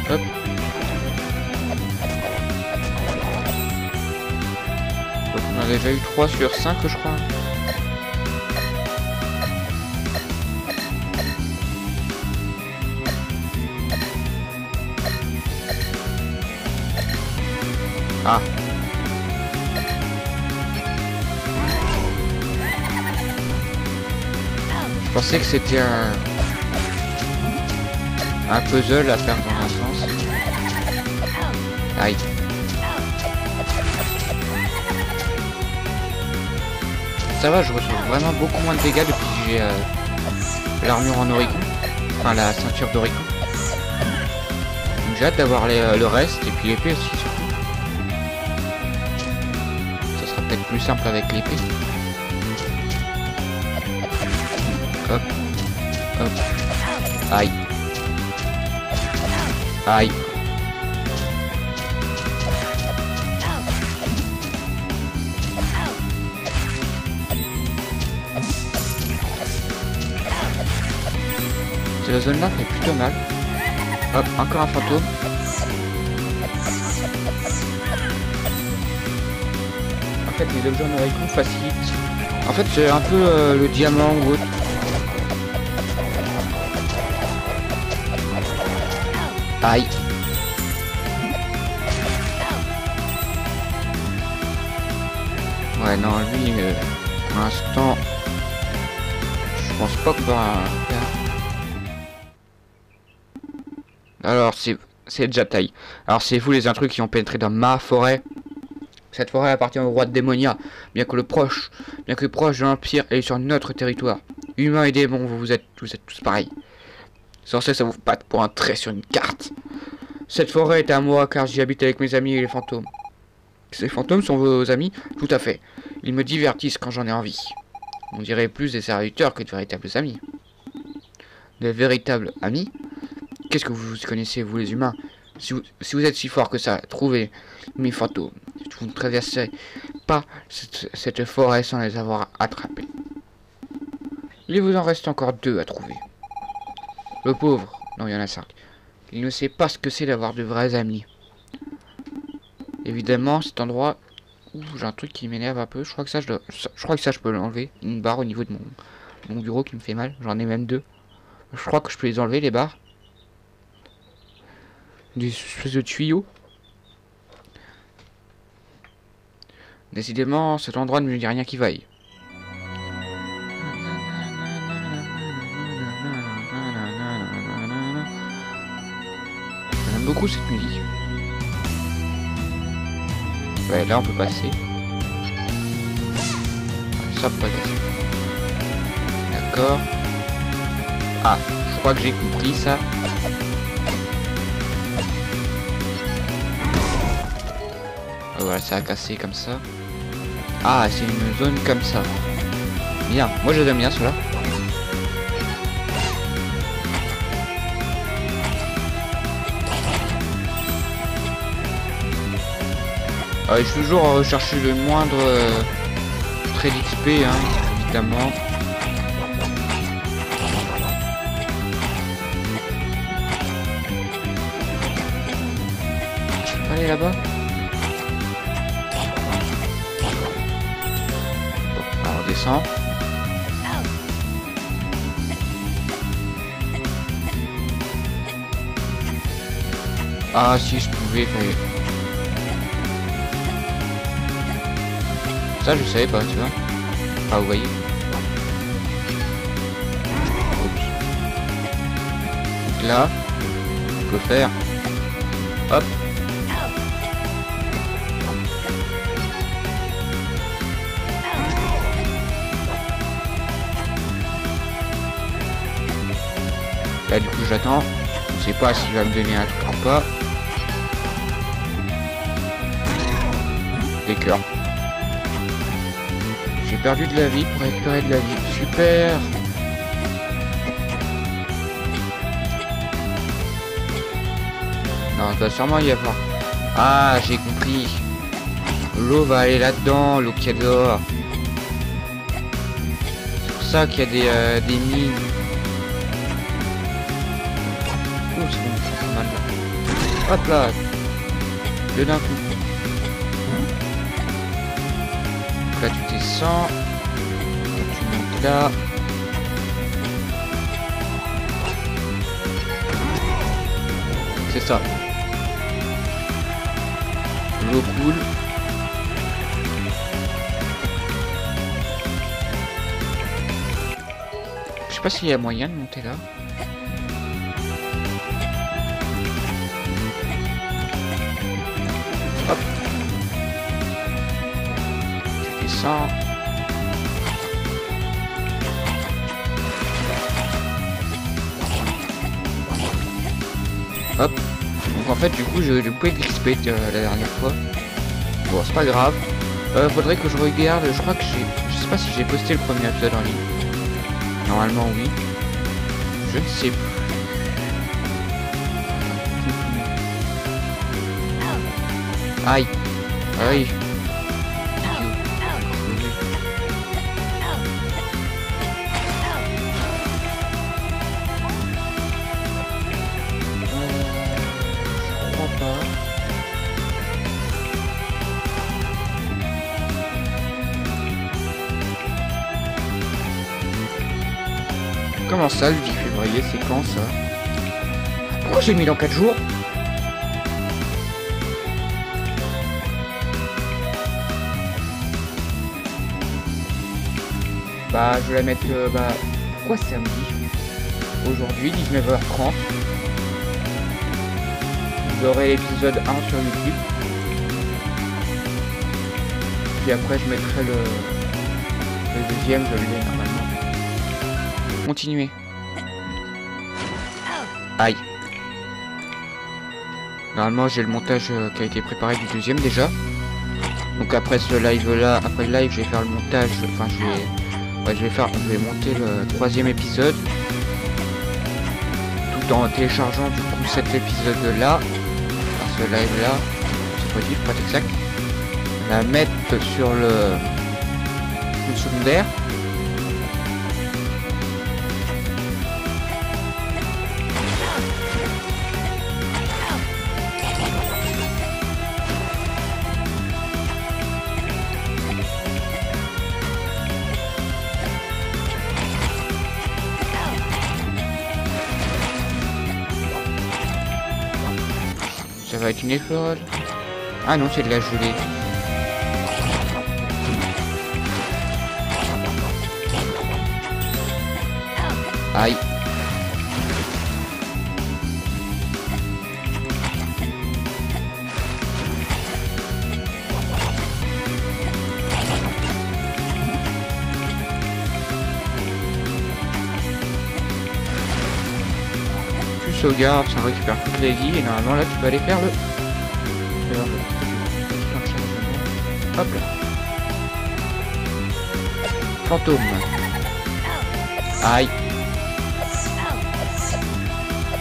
Hop. Donc on a déjà eu 3 sur 5 je crois. Ah. Je pensais que c'était un puzzle à faire dans un sens. Aïe. Ça va, je reçois vraiment beaucoup moins de dégâts depuis que j'ai l'armure en Oricon. Enfin la ceinture d'Oricon. Donc j'ai hâte d'avoir le reste et puis l'épée aussi surtout. Ça sera peut-être plus simple avec l'épée. Hop. Hop. Aïe. Aïe. Cette zone là fait plutôt mal. Hop, encore un fantôme. En fait les objets en Oricon facilitent. En fait c'est un peu le diamant ou autre. Aïe. Ouais non lui pour l'instant je pense pas qu'on va faire. Alors c'est déjà taille. Alors c'est vous les intrus qui ont pénétré dans ma forêt. Cette forêt appartient au roi de Démonia, bien que proche de l'Empire est sur notre territoire. Humains et démons, vous êtes tous pareils. Sans cesse à vous battre pour un trait sur une carte. Cette forêt est à moi car j'y habite avec mes amis et les fantômes. Ces fantômes sont vos amis? Tout à fait. Ils me divertissent quand j'en ai envie. On dirait plus des serviteurs que de véritables amis. Des véritables amis? Qu'est-ce que vous connaissez, vous les humains? Si vous êtes si fort que ça, trouvez mes fantômes. Vous ne traverserez pas cette forêt sans les avoir attrapés. Il vous en reste encore 2 à trouver. Le pauvre, non il y en a 5. Il ne sait pas ce que c'est d'avoir de vrais amis. Évidemment, cet endroit... Ouh, j'ai un truc qui m'énerve un peu. Je crois que ça, je peux l'enlever. Une barre au niveau de mon bureau qui me fait mal. J'en ai même 2. Je crois que je peux les enlever, les barres. Des espèces de tuyaux. Décidément, cet endroit ne me dit rien qui vaille. J'aime beaucoup cette musique. Ouais, là on peut passer. Ça peut passer. D'accord. Ah, je crois que j'ai compris ça. Voilà, ça a cassé comme ça. Ah, c'est une zone comme ça. Bien, moi je aime bien cela. Je suis toujours à rechercher le moindre trait d'XP, hein, évidemment. Je peux pas aller là-bas. On descend. Ah si je pouvais. Ça je savais pas, tu vois. Ah vous voyez. Oups. Donc là, on peut faire. Hop. Là du coup j'attends. Je ne sais pas s'il va me donner un truc ou pas. Des cœurs. J'ai perdu de la vie pour récupérer de la vie. Super. Non, il doit sûrement y avoir Ah, j'ai compris. L'eau va aller là-dedans, l'eau qu'il y a dehors. C'est pour ça qu'il y a des mines. Oh, c'est bon, ça fait mal là. Hop là. Deux d'un coup. Donc là, tu descends. Tu montes là. C'est ça. L'eau coule. Je sais pas s'il y a moyen de monter là. Hop. Tu descends. Hop. Donc en fait du coup je pouvais XP la dernière fois. Bon c'est pas grave. Faudrait que je regarde, je crois que je sais pas si j'ai posté le premier épisode en ligne. Normalement oui. Je ne sais plus. Aïe. Aïe. Je crois pas. Comment ça, le 10 février, c'est quand ça? Pourquoi j'ai mis dans 4 jours? Bah, je vais la mettre, pourquoi samedi? Aujourd'hui, 19h30. Vous aurez l'épisode 1 sur YouTube. Puis après, je mettrai le deuxième, je l'ai normalement. Continuez. Aïe. Normalement j'ai le montage qui a été préparé du deuxième déjà. Donc après ce live là, après le live je vais faire le montage, enfin je vais monter le troisième épisode. Tout en téléchargeant du coup cet épisode là. Enfin, ce live là, c'est possible, pas exact. La mettre sur le secondaire. Ça va être une école. Ah non, c'est de la gelée. Aïe. Tu sauvegardes, ça récupère toutes les vies et normalement là tu peux aller faire le... Hop là. Fantôme. Aïe.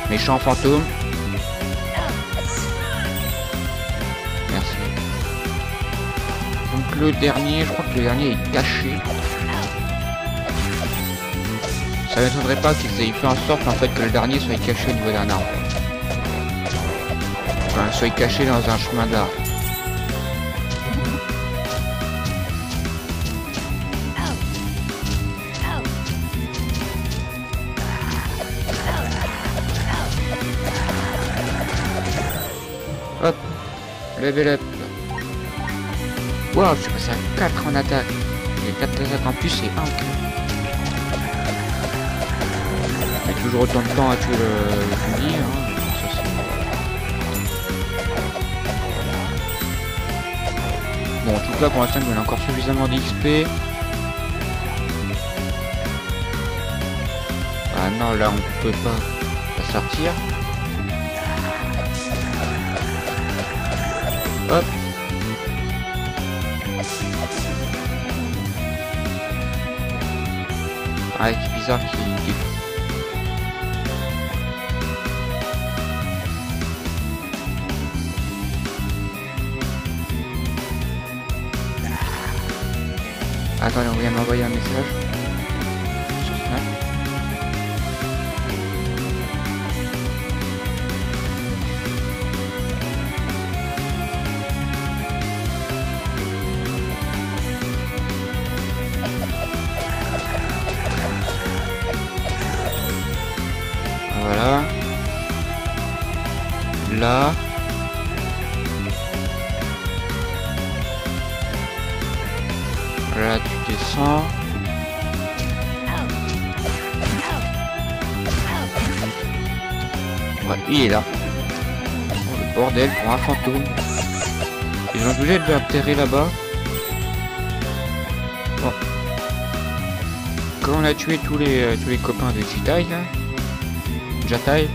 Méchant fantôme. Merci. Donc le dernier, je crois que le dernier est caché. Ça m'étonnerait pas qu'ils aient fait en sorte en fait que le dernier soit caché au niveau d'un arbre. Enfin, soit caché dans un chemin d'arbre. Hop, level up. Waouh, je suis passé à 4 en attaque. Et 4 attaques en plus et 1 en kill. Il y a toujours autant de temps à tuer le fusil. Hein. Bon, en tout cas, pour l'instant, il y a encore suffisamment d'XP. Ah non, là, on peut pas sortir. Hop. Ah, c'est bizarre qu'il... Attendez, on vient m'envoyer un message. Sur Snap. Voilà. Là. Là, tu descends. Ouais, il est là. Oh, le bordel pour un fantôme. Ils ont obligé de l'atterrir là-bas. Bon. Quand on a tué tous les copains de Jitai, là. Jatai.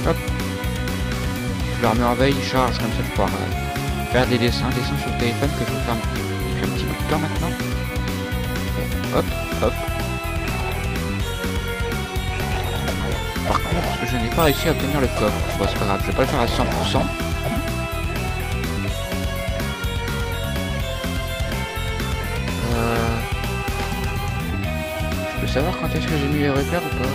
Hop. Je leur mets en veille, il charge, comme ça je pourrai faire des dessins sur le téléphone que je vais faire depuis un petit bout de temps maintenant. Hop, hop. Par contre, je n'ai pas réussi à obtenir le coffre. Bon, c'est pas grave, je vais pas le faire à 100%. Je peux savoir quand est-ce que j'ai mis les repères ou pas?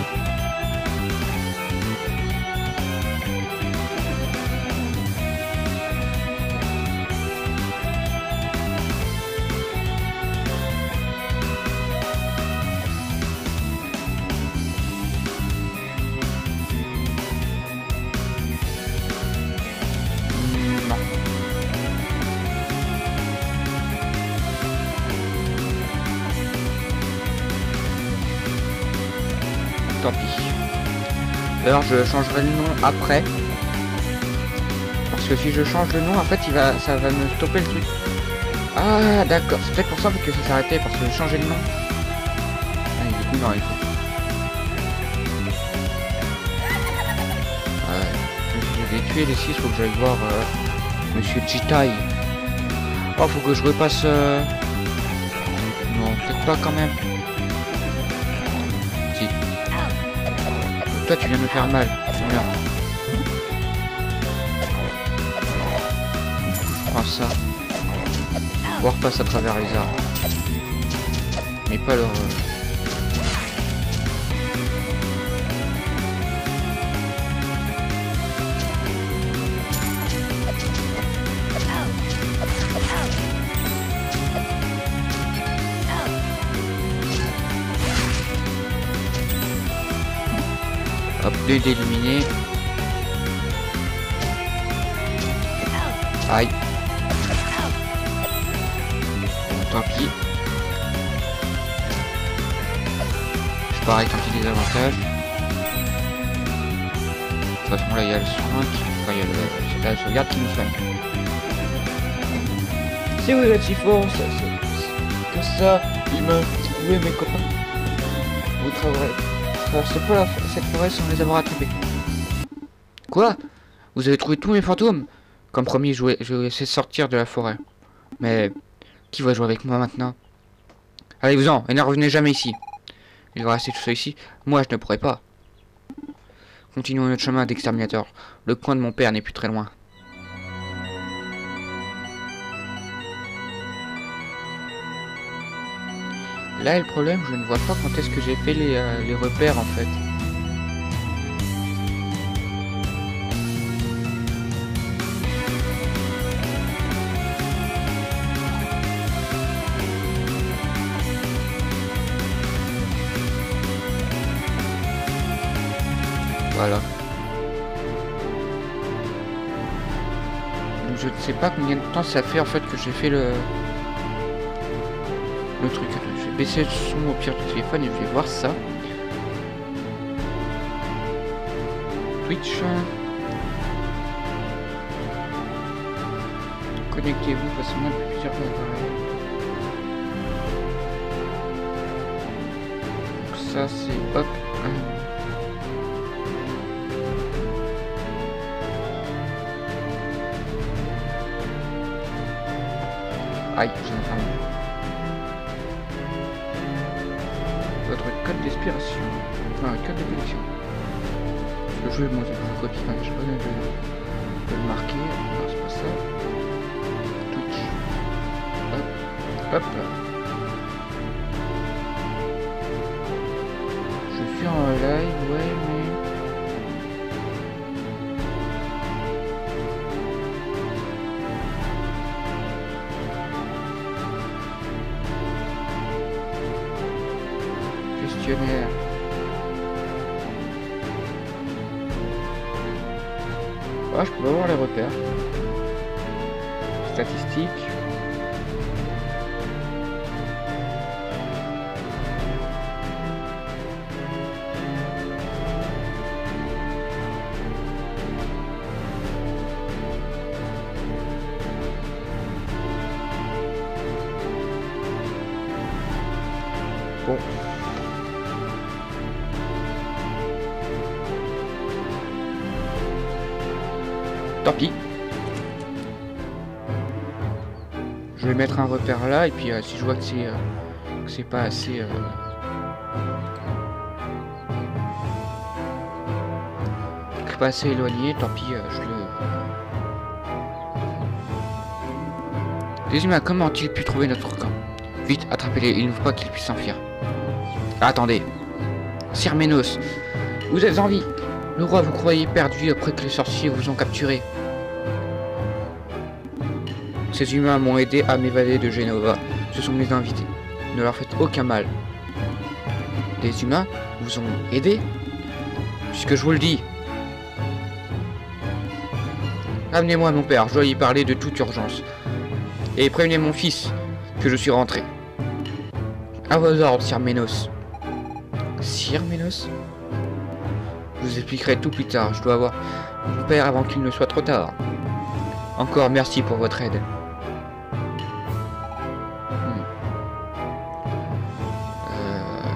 Tant pis. Alors je changerai le nom après. Parce que si je change le nom, en fait, ça va me stopper le truc. Ah d'accord, c'est peut-être pour ça que ça s'est arrêté, parce que j'ai changé le nom. Ah, du coup, non, il faut. Je vais tuer les 6, faut que j'aille voir Monsieur Jitai. Oh, faut que je repasse... Non, peut-être pas quand même. Si. Toi, tu viens de me faire mal. Merde. Je prends ça. On repasse à travers les arbres. Mais pas leur... Hop, 2 d'éliminer. Aïe. Bon, tant pis. Je parais avec un petit désavantage. De toute façon là il y a le soin qui... Enfin il y a la sauvegarde qui nous soigne. C'est oui la Tifon, c'est que ça, il m'a trouvé mes copains. Vous traversez pas cette forêt sans les avoir attrapés. Quoi? Vous avez trouvé tous mes fantômes? Comme promis, je vais essayer de sortir de la forêt. Mais qui va jouer avec moi maintenant? Allez-vous-en, et ne revenez jamais ici. Il va rester tout seul ici. Moi, je ne pourrai pas. Continuons notre chemin d'exterminateur. Le coin de mon père n'est plus très loin. Là est le problème, je ne vois pas quand est-ce que j'ai fait les repères en fait. Voilà. Donc, je ne sais pas combien de temps ça fait en fait que j'ai fait le truc. Je vais baisser le son au pire du téléphone et je vais voir ça. Twitch. Connectez-vous facilement depuis plusieurs appareils. Donc ça c'est hop. Aïe, j'ai entendu. Votre code d'expiration. Non, code de connexion. Le jeu, moi, je copie, enfin, je connais de le marquer. Alors, c'est pas ça. Twitch. Hop. Hop là. Je suis en live, ouais, mais... Gestionnaire. Ah, je peux avoir les repères. Statistiques. Bon. Tant pis. Je vais mettre un repère là et puis si je vois que c'est pas assez éloigné, tant pis, je le... Les humains, comment ont-ils pu trouver notre camp? Vite, attrapez-les, il ne faut pas qu'ils puissent s'enfuir. Attendez. Sir Ménos, vous êtes en vie. Le roi vous croyez perdu après que les sorciers vous ont capturé. Ces humains m'ont aidé à m'évader de Genova. Ce sont mes invités. Ne leur faites aucun mal. Des humains vous ont aidé? Puisque je vous le dis. Amenez-moi mon père, je dois y parler de toute urgence. Et prévenez mon fils que je suis rentré. À vos ordres, Sir Ménos. Sir Ménos? Je vous expliquerai tout plus tard. Je dois avoir mon père avant qu'il ne soit trop tard. Encore merci pour votre aide.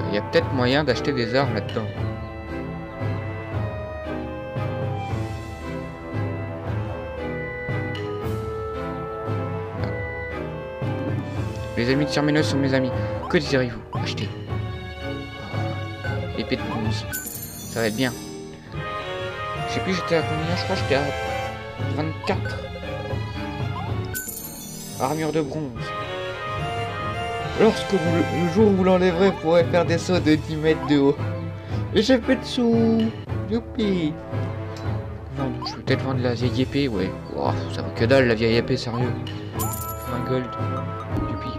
Il y a peut-être moyen d'acheter des armes là-dedans. Les amis de Sir Ménos sont mes amis. Que désirez-vous acheter? Épée de bronze. Ça va être bien. Je sais plus j'étais à combien, je crois que j'étais à 24. Armure de bronze. Lorsque le jour où vous l'enlèverez, vous pourrez faire des sauts de 10 mètres de haut. Et j'ai fait de sous. Youpi. Non, donc je peux peut-être vendre la vieille épée, ouais. Oh, ça vaut que dalle la vieille épée, sérieux. 20 gold. Youpi.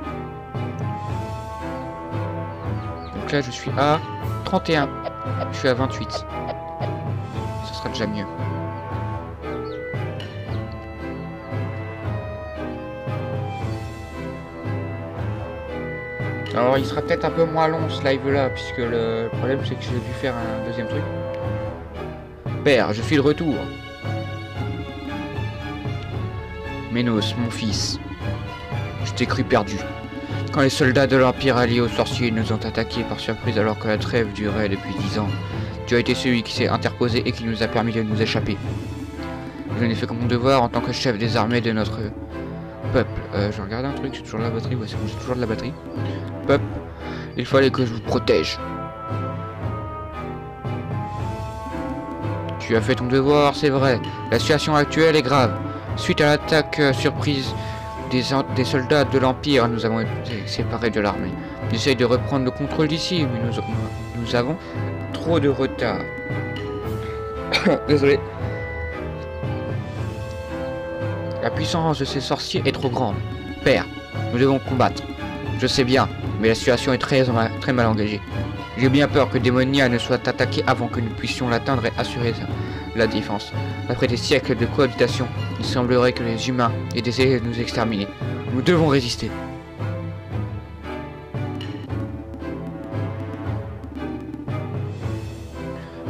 Donc là je suis à 31. Je suis à 28. Ce sera déjà mieux. Alors il sera peut-être un peu moins long ce live là, puisque le problème c'est que j'ai dû faire un deuxième truc. Père, je suis de retour. Ménos, mon fils. Je t'ai cru perdu. Quand les soldats de l'Empire alliés aux sorciers nous ont attaqués par surprise alors que la trêve durait depuis 10 ans, tu as été celui qui s'est interposé et qui nous a permis de nous échapper. Je n'ai fait que mon devoir en tant que chef des armées de notre peuple. Je regarde un truc, j'ai toujours de la batterie, ouais c'est bon, j'ai toujours de la batterie. Peuple, il fallait que je vous protège. Tu as fait ton devoir, c'est vrai. La situation actuelle est grave. Suite à l'attaque surprise des soldats de l'Empire, nous avons été séparés de l'armée. On essaye de reprendre le contrôle d'ici, mais nous avons trop de retard. Désolé. La puissance de ces sorciers est trop grande. Père, nous devons combattre. Je sais bien, mais la situation est très mal engagée. J'ai bien peur que Démonia ne soit attaqué avant que nous puissions l'atteindre et assurer la défense. Après des siècles de cohabitation, il semblerait que les humains aient essayé de nous exterminer. Nous devons résister.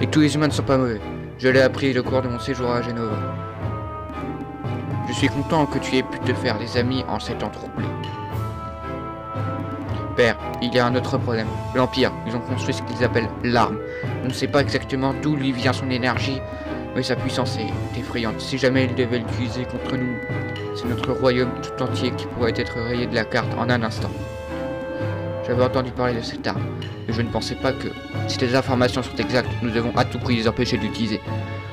Et tous les humains ne sont pas mauvais. Je l'ai appris le cours de mon séjour à Genova. Je suis content que tu aies pu te faire des amis en ces temps troublés. Père, il y a un autre problème. L'Empire, ils ont construit ce qu'ils appellent l'arme. On ne sait pas exactement d'où lui vient son énergie, mais sa puissance est effrayante. Si jamais il devait l'utiliser contre nous, c'est notre royaume tout entier qui pourrait être rayé de la carte en un instant. J'avais entendu parler de cette arme, mais je ne pensais pas que, si les informations sont exactes, nous devons à tout prix les empêcher de l'utiliser.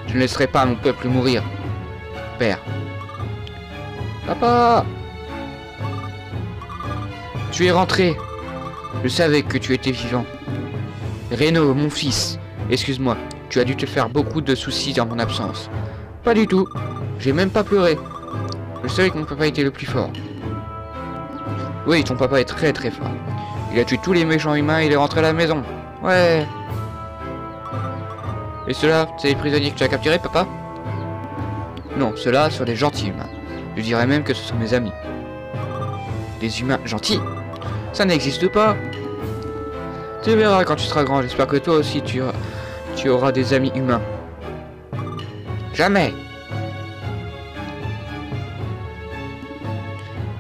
Je ne laisserai pas mon peuple mourir. Père. Papa! Tu es rentré. Je savais que tu étais vivant. Reno, mon fils, excuse-moi, tu as dû te faire beaucoup de soucis dans mon absence. Pas du tout. J'ai même pas pleuré. Je savais que mon papa était le plus fort. Oui, ton papa est très très fort. Il a tué tous les méchants humains et il est rentré à la maison. Ouais. Et ceux-là, c'est les prisonniers que tu as capturés, papa? Non, ceux-là sont des gentils humains. Je dirais même que ce sont mes amis. Des humains gentils? Ça n'existe pas. Tu verras quand tu seras grand. J'espère que toi aussi tu auras des amis humains. Jamais.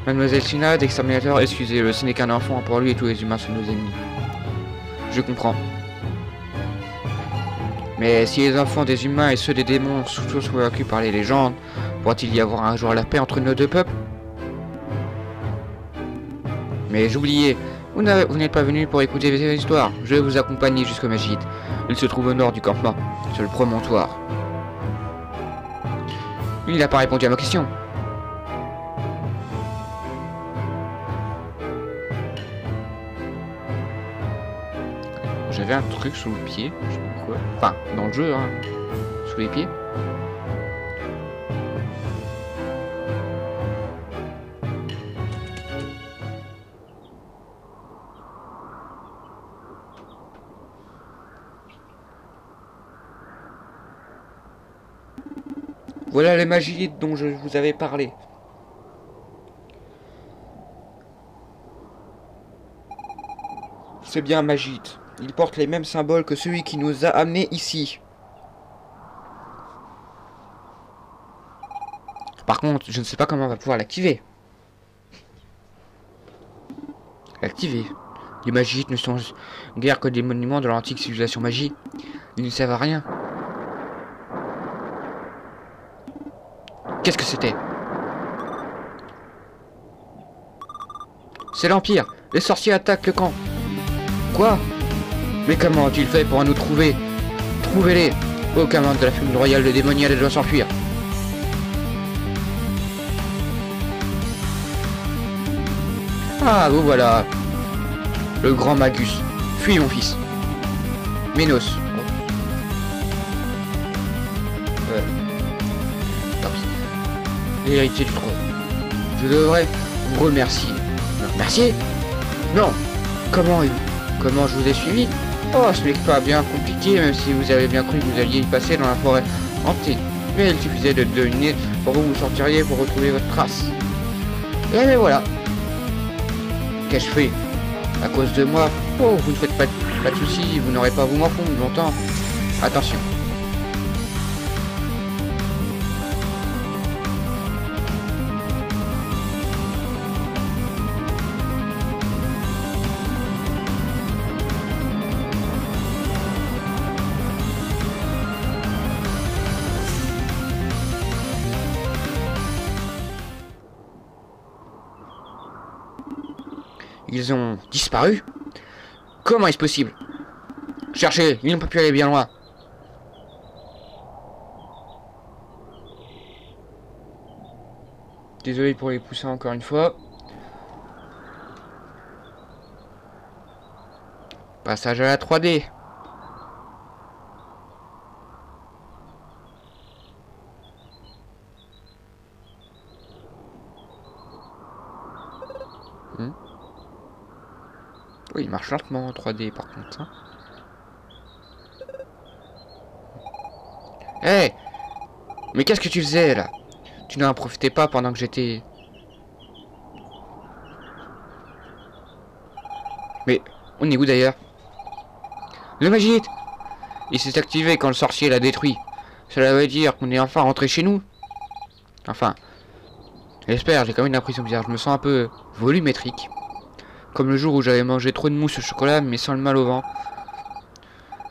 Mademoiselle Sinad, exterminateur, excusez-le, ce n'est qu'un enfant. Pour lui et tous les humains sont nos ennemis. Je comprends. Mais si les enfants des humains et ceux des démons sont tous convaincus par les légendes, pourra-t-il y avoir un jour la paix entre nos deux peuples? Mais j'oubliais, vous n'êtes pas venu pour écouter mes histoires. Je vais vous accompagner jusqu'au Magid. Il se trouve au nord du campement, sur le promontoire. Il n'a pas répondu à ma question. J'avais un truc sous le pied, je sais pas quoi. Enfin, dans le jeu, hein. Sous les pieds. Voilà les magites dont je vous avais parlé. C'est bien Magite. Il porte les mêmes symboles que celui qui nous a amenés ici. Par contre, je ne sais pas comment on va pouvoir l'activer. L'activer. Les magites ne sont guère que des monuments de l'antique civilisation magie. Ils ne servent à rien. Qu'est-ce que c'était? C'est l'Empire. Les sorciers attaquent le camp. Quoi? Mais comment ont-ils fait pour nous trouver? Trouvez-les. Aucun membre de la famille royale de démoniale doit s'enfuir. Ah, vous voilà. Le grand Magus. Fuis, mon fils. Ménos. Tant pis. L'héritier du trône. Je devrais vous remercier. Remercier? Non. Comment je vous ai suivi? Oh, ce n'est pas bien compliqué, même si vous avez bien cru que vous alliez y passer dans la forêt hantée. Mais il suffisait de deviner pour où vous sortiriez pour retrouver votre trace. Et bien voilà. Qu'ai-je fait? À cause de moi? Oh, vous ne faites pas de soucis, vous n'aurez pas à vous m'en fondre longtemps. Attention. Ils ont disparu? Comment est-ce possible? Cherchez, ils n'ont pas pu aller bien loin. Désolé pour les poussins encore une fois. Passage à la 3D. Oui, il marche lentement en 3D par contre. Hé hey, mais qu'est-ce que tu faisais là? Tu n'en profitais pas pendant que j'étais... Mais on est où d'ailleurs? Le Magite! Il s'est activé quand le sorcier l'a détruit. Cela veut dire qu'on est enfin rentré chez nous. Enfin, j'espère, j'ai quand même une impression bizarre. Je me sens un peu volumétrique. Comme le jour où j'avais mangé trop de mousse au chocolat, mais sans le mal au vent.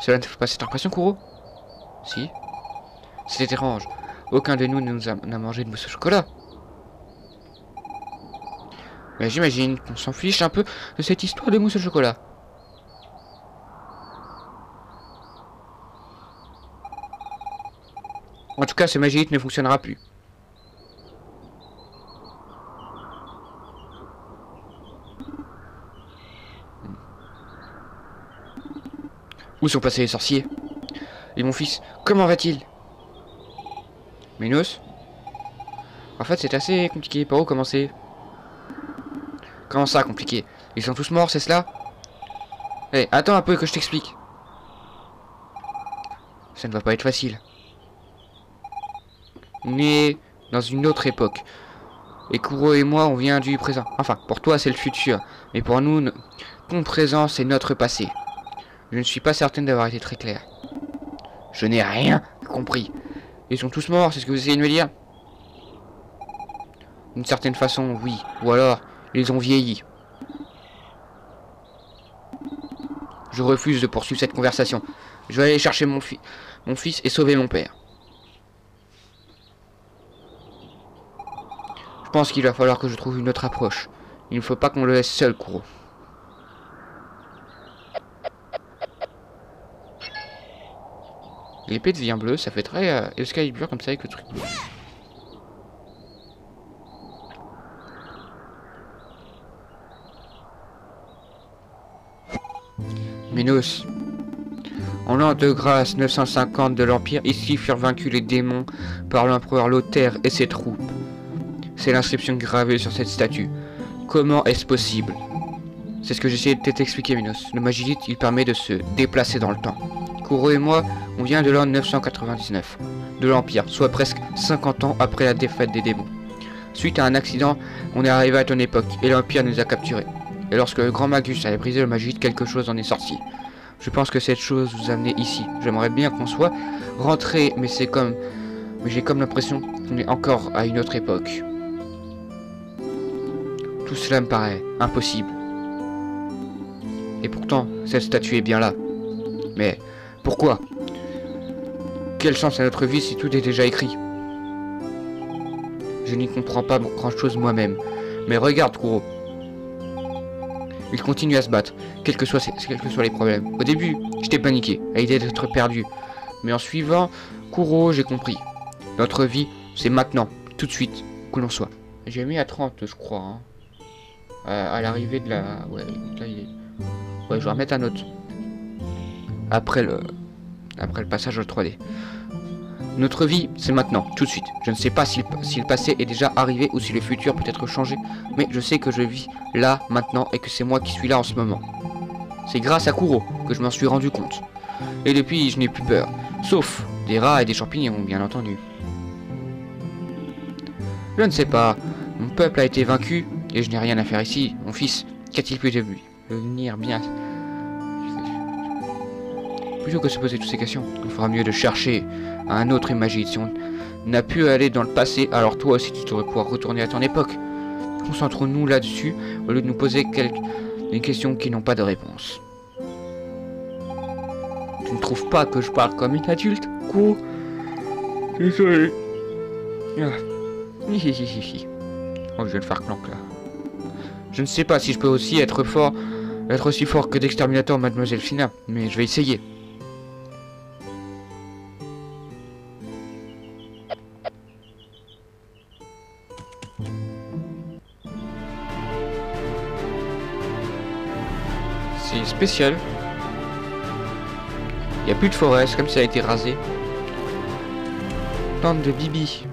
Cela ne fait pas cette impression, Kuro? Si. C'est étrange. Aucun de nous n'a mangé de mousse au chocolat. Mais j'imagine qu'on s'en fiche un peu de cette histoire de mousse au chocolat. En tout cas, ce magélite ne fonctionnera plus. Où sont passés les sorciers? Et mon fils, comment va-t-il? Minos? En fait, c'est assez compliqué. Par où commencer? Comment ça, compliqué? Ils sont tous morts, c'est cela? Eh, attends un peu que je t'explique. Ça ne va pas être facile. On est dans une autre époque. Et Kuro et moi, on vient du présent. Enfin, pour toi, c'est le futur. Mais pour nous, ton présent, c'est notre passé. Je ne suis pas certaine d'avoir été très clair. Je n'ai rien compris. Ils sont tous morts, c'est ce que vous essayez de me dire? D'une certaine façon, oui. Ou alors, ils ont vieilli. Je refuse de poursuivre cette conversation. Je vais aller chercher mon fils et sauver mon père. Je pense qu'il va falloir que je trouve une autre approche. Il ne faut pas qu'on le laisse seul, Kuro. L'épée devient bleue, ça fait très Excalibur comme ça avec le truc bleu. Minos. En l'an de grâce 950 de l'Empire, ici furent vaincus les démons par l'empereur Lothaire et ses troupes. C'est l'inscription gravée sur cette statue. Comment est-ce possible? C'est ce que j'essayais de t'expliquer, Minos. Le magélite, il permet de se déplacer dans le temps. Kuro et moi, on vient de l'an 999, de l'Empire, soit presque 50 ans après la défaite des démons. Suite à un accident, on est arrivé à ton époque, et l'Empire nous a capturés. Et lorsque le grand Magus avait brisé le magélite, quelque chose en est sorti. Je pense que cette chose vous a amené ici. J'aimerais bien qu'on soit rentré, mais j'ai comme l'impression qu'on est encore à une autre époque. Tout cela me paraît impossible. Et pourtant, cette statue est bien là. Mais pourquoi? Quel sens à notre vie si tout est déjà écrit? Je n'y comprends pas grand chose moi-même. Mais regarde, Kuro. Il continue à se battre, quels que soient les problèmes. Au début, j'étais paniqué, à l'idée d'être perdu. Mais en suivant Kuro, j'ai compris. Notre vie, c'est maintenant, tout de suite, que l'on soit. J'ai mis à 30, je crois. Hein. À l'arrivée de la... Ouais, là, il est... Ouais, je vais remettre un autre. Après le passage au 3D. Notre vie, c'est maintenant, tout de suite. Je ne sais pas si le passé est déjà arrivé ou si le futur peut être changé, mais je sais que je vis là, maintenant, et que c'est moi qui suis là en ce moment. C'est grâce à Kuro que je m'en suis rendu compte. Et depuis, je n'ai plus peur. Sauf des rats et des champignons, bien entendu. Je ne sais pas. Mon peuple a été vaincu, et je n'ai rien à faire ici. Mon fils, qu'a-t-il pu devenir bien? Plutôt que de se poser toutes ces questions, il fera mieux de chercher un autre imagine. Si on n'a pu aller dans le passé, alors toi aussi tu devrais pouvoir retourner à ton époque. Concentrons-nous là-dessus, au lieu de nous poser des questions qui n'ont pas de réponse. Tu ne trouves pas que je parle comme une adulte, Kuro? Désolé. Ah. Oh, je viens de faire clank là. Je ne sais pas si je peux aussi être aussi fort que d'Exterminator Mademoiselle Fina, mais je vais essayer. C'est spécial. Il n'y a plus de forêt, c'est comme si ça a été rasé. Tente de Bibi.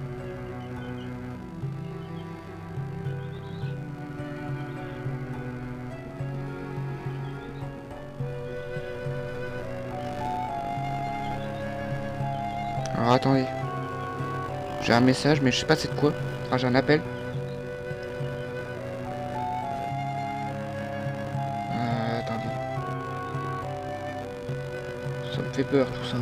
Alors attendez. J'ai un message, mais je sais pas c'est de quoi. Ah, j'ai un appel. Attendez. Ça me fait peur tout ça.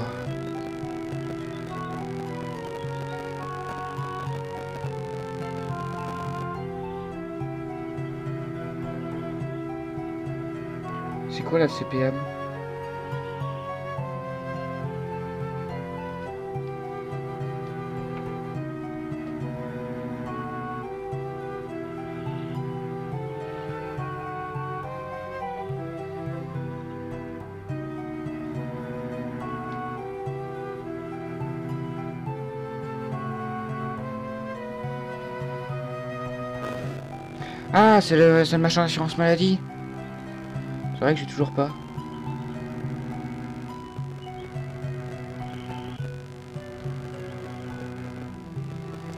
C'est quoi la CPM? Ah, c'est le machin d'assurance maladie. C'est vrai que j'ai toujours pas.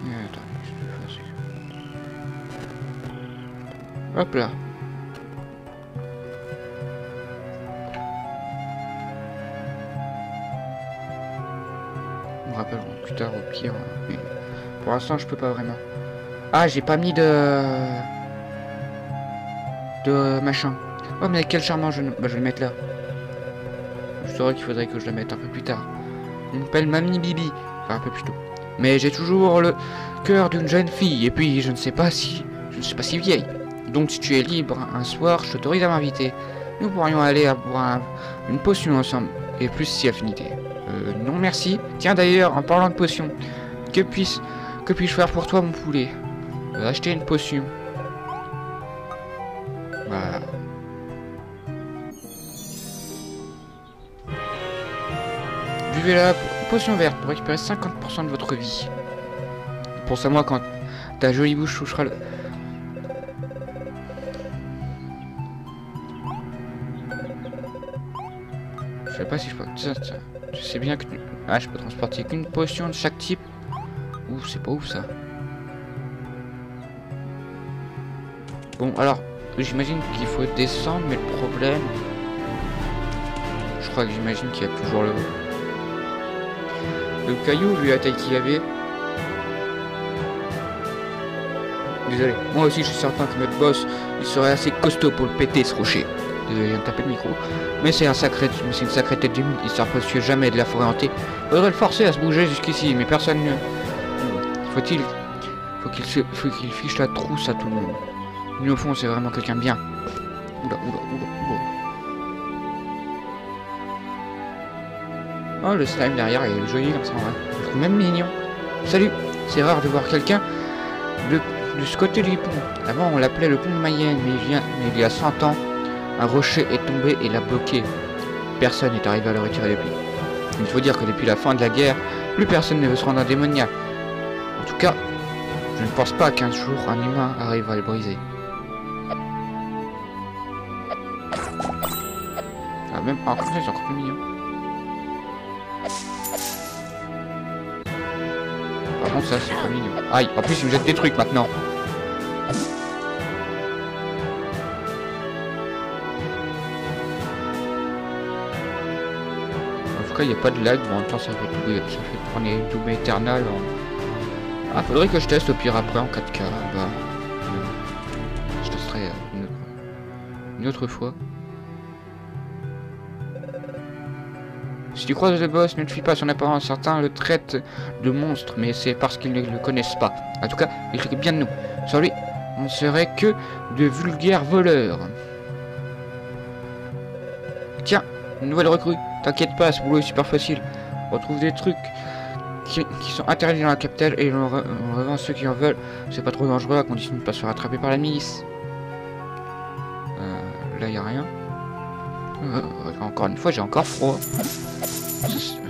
Attends, qu'est-ce que je fais? Hop là. Je me rappelle plus tard au pire. Mais pour l'instant, je peux pas vraiment. Ah, j'ai pas mis de machin. Oh, mais quel charmant, bah, je vais le mettre là. Je saurais qu'il faudrait que je le mette un peu plus tard. On m'appelle Mamie Bibi. Enfin, un peu plus tôt. Mais j'ai toujours le cœur d'une jeune fille. Et puis, je ne sais pas si vieille. Donc, si tu es libre un soir, je t'autorise à m'inviter. Nous pourrions aller boire une potion ensemble. Et plus si affinité. Non merci. Tiens d'ailleurs, en parlant de potion, que puis-je faire pour toi, mon poulet? Acheter une potion. Voilà. Buvez la potion verte pour récupérer 50% de votre vie. Pense à moi quand ta jolie bouche touchera le... Je sais pas si je peux... Tu sais bien que... Ah, je peux transporter qu'une potion de chaque type. Ouf, c'est pas ouf ça. Bon, alors, j'imagine qu'il faut descendre, mais le problème... Je crois que j'imagine qu'il y a toujours le caillou, vu la taille qu'il avait. Désolé. Moi aussi, je suis certain que notre boss, il serait assez costaud pour le péter, ce rocher. Désolé, je viens de taper le micro. Mais c'est une sacrée tête du monde, il s'aperçoit jamais de la forêt hantée. Faudrait le forcer à se bouger jusqu'ici, mais personne ne... Faut qu'il fiche la trousse à tout le monde. Lui au fond, c'est vraiment quelqu'un de bien. Oula. Oh, le slime derrière est joli comme ça, en vrai. Je le trouve même mignon. Salut. C'est rare de voir quelqu'un de ce côté du pont. Avant, on l'appelait le pont de Mayenne, mais il y a 100 ans, un rocher est tombé et l'a bloqué. Personne n'est arrivé à le retirer depuis. Il faut dire que depuis la fin de la guerre, plus personne ne veut se rendre indémoniaque. En tout cas, je ne pense pas qu'un jour un humain arrive à le briser. Ah, même en comme ça, c'est encore plus mignon. Par contre, ça, c'est pas mignon. Aïe, en plus, il me jette des trucs maintenant. En tout cas, il n'y a pas de lag. Bon, en même temps, ça fait prendre les Doom Eternal. Ah, faudrait que je teste au pire après en 4K. Bah, je testerai une autre fois. Si tu croises le boss, ne te fie pas à son apparence. Certains le traitent de monstre, mais c'est parce qu'ils ne le connaissent pas. En tout cas, il s'occupe bien de nous. Sans lui, on ne serait que de vulgaires voleurs. Tiens, une nouvelle recrue. T'inquiète pas, ce boulot est super facile. On retrouve des trucs qui sont interdits dans la capitale et on revend ceux qui en veulent. C'est pas trop dangereux à condition de ne pas se faire attraper par la milice. Là, y a rien. Encore une fois, j'ai encore froid.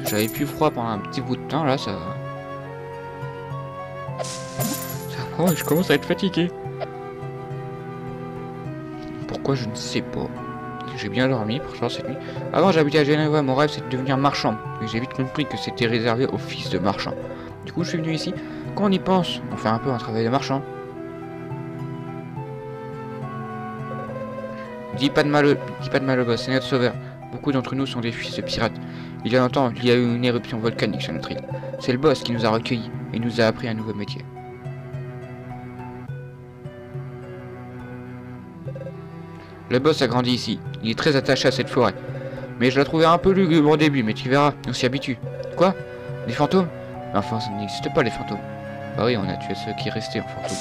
J'avais plus froid pendant un petit bout de temps, là, ça... Oh, je commence à être fatigué. Pourquoi, je ne sais pas. J'ai bien dormi pour ça cette nuit. Avant, j'habitais à Genève, mon rêve, c'était de devenir marchand. Et j'ai vite compris que c'était réservé aux fils de marchands. Du coup, je suis venu ici. Quand on y pense, on fait un peu un travail de marchand. Dis pas de mal au boss, c'est notre sauveur. Beaucoup d'entre nous sont des fils de pirates. Il y a longtemps, il y a eu une éruption volcanique sur notre île. C'est le boss qui nous a recueillis et nous a appris un nouveau métier. Le boss a grandi ici. Il est très attaché à cette forêt. Mais je la trouvais un peu lugubre au début, mais tu verras, on s'y habitue. Quoi? Des fantômes? Enfin, ça n'existe pas les fantômes. Bah oui, on a tué ceux qui restaient en fantôme.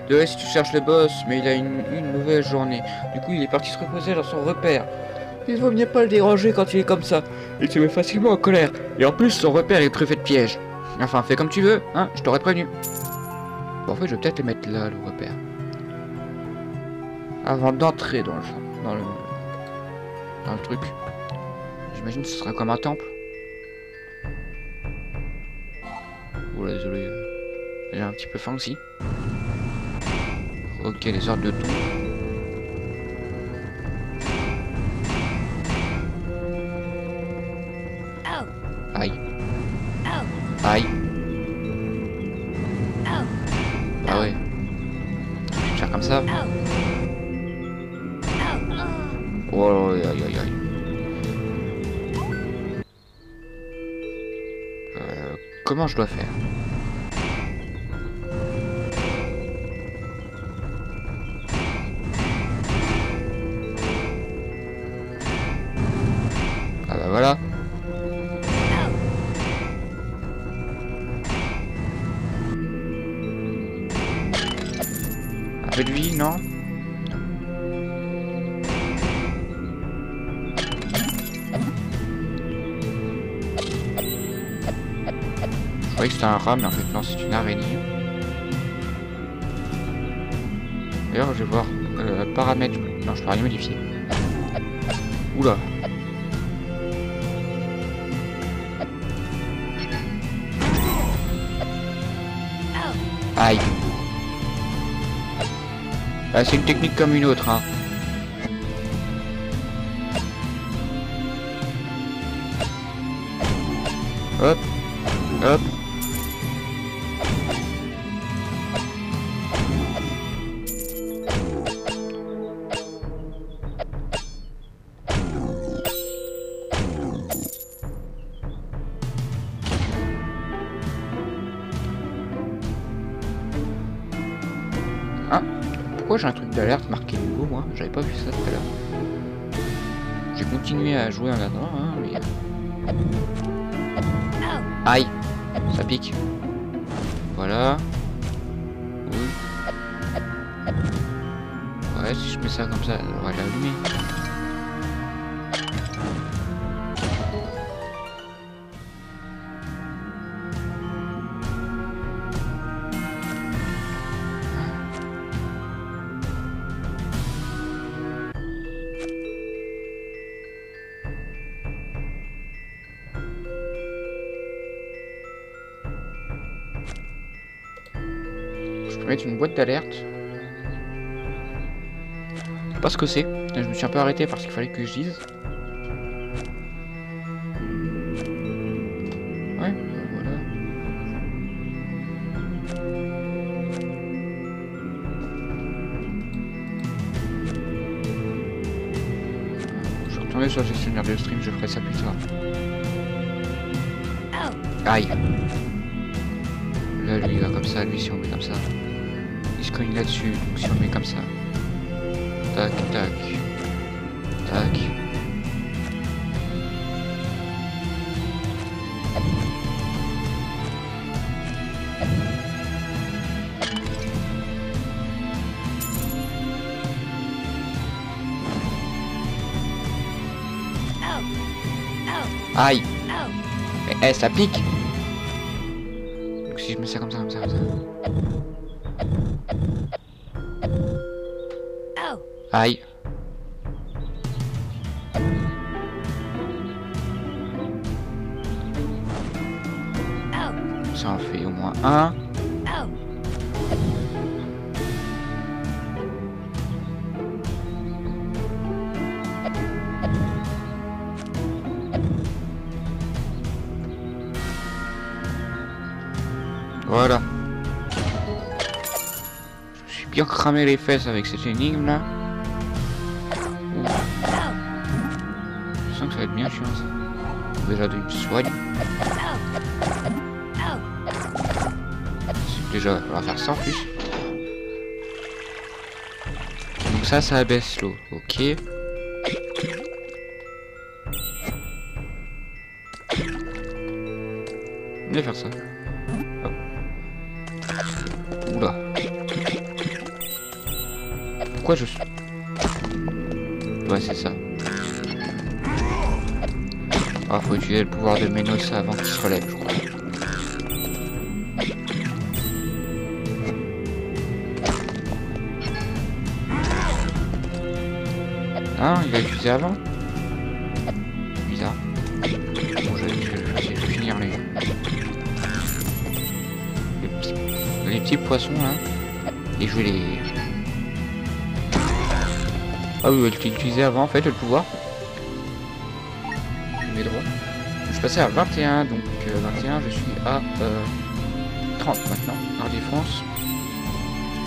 Désolé si tu cherches le boss, mais il a une mauvaise journée. Du coup, il est parti se reposer dans son repère. Il vaut mieux pas le déranger quand il est comme ça. Il se met facilement en colère. Et en plus, son repère est truffé de pièges. Enfin, fais comme tu veux, hein, je t'aurais prévenu. Bon, en fait, je vais peut-être le mettre là, le repère. Avant d'entrer dans le truc. J'imagine que ce sera comme un temple. Oula, désolé. J'ai un petit peu faim aussi. Ok, les ordres de tout. Aïe. Aïe. Ah ouais. Je vais faire comme ça. Oh aïe aïe aïe. Comment je dois faire? Ah bah voilà. Un peu de vie, non? Je croyais que c'était un rat, mais en fait non, c'est une araignée. D'ailleurs, je vais voir paramètres. Non, je peux rien modifier. Oula. Aïe. Ah, c'est une technique comme une autre, hein. Hop. Hop. Ah, pourquoi j'ai un truc d'alerte marqué nouveau, moi? J'avais pas vu ça tout à l'heure. J'ai continué à jouer en attendant, hein, mais... Aïe, ça pique. Voilà. Oui. Ouais, si je mets ça comme ça, on va l'allumer. Je peux mettre une boîte d'alerte. Je sais pas ce que c'est. Je me suis un peu arrêté parce qu'il fallait que je dise. Ouais, voilà. Je vais retourner sur le gestionnaire de stream, je ferai ça plus tard. Aïe. Là, lui, il va comme ça. Lui, si on met comme ça. Il se cogne là-dessus. Donc, si on met comme ça. Tac, tac. Tac. Aïe. Mais ça pique. Donc si je mets ça comme ça, comme ça, comme ça. Aïe. Ça en fait au moins un. Voilà. Je me suis bien cramé les fesses avec cette énigme là. Je sens que ça va être bien chiant ça. Déjà d'une soigne. Déjà, on va faire ça en plus. Donc ça abaisse l'eau. Ok. On va faire ça. Hop. Oula. Pourquoi je suis... Ouais, c'est ça. Ah, faut utiliser le pouvoir de Ménos avant qu'il se relève, je crois. Ah, il a utilisé avant. Bizarre. Bon, je vais essayer de finir les... les petits poissons là. Et je vais les... Ah oui, je l'ai utilisé avant en fait le pouvoir. Je mets droit. Je suis passé à 21, donc 21 je suis à 30 maintenant, en défense.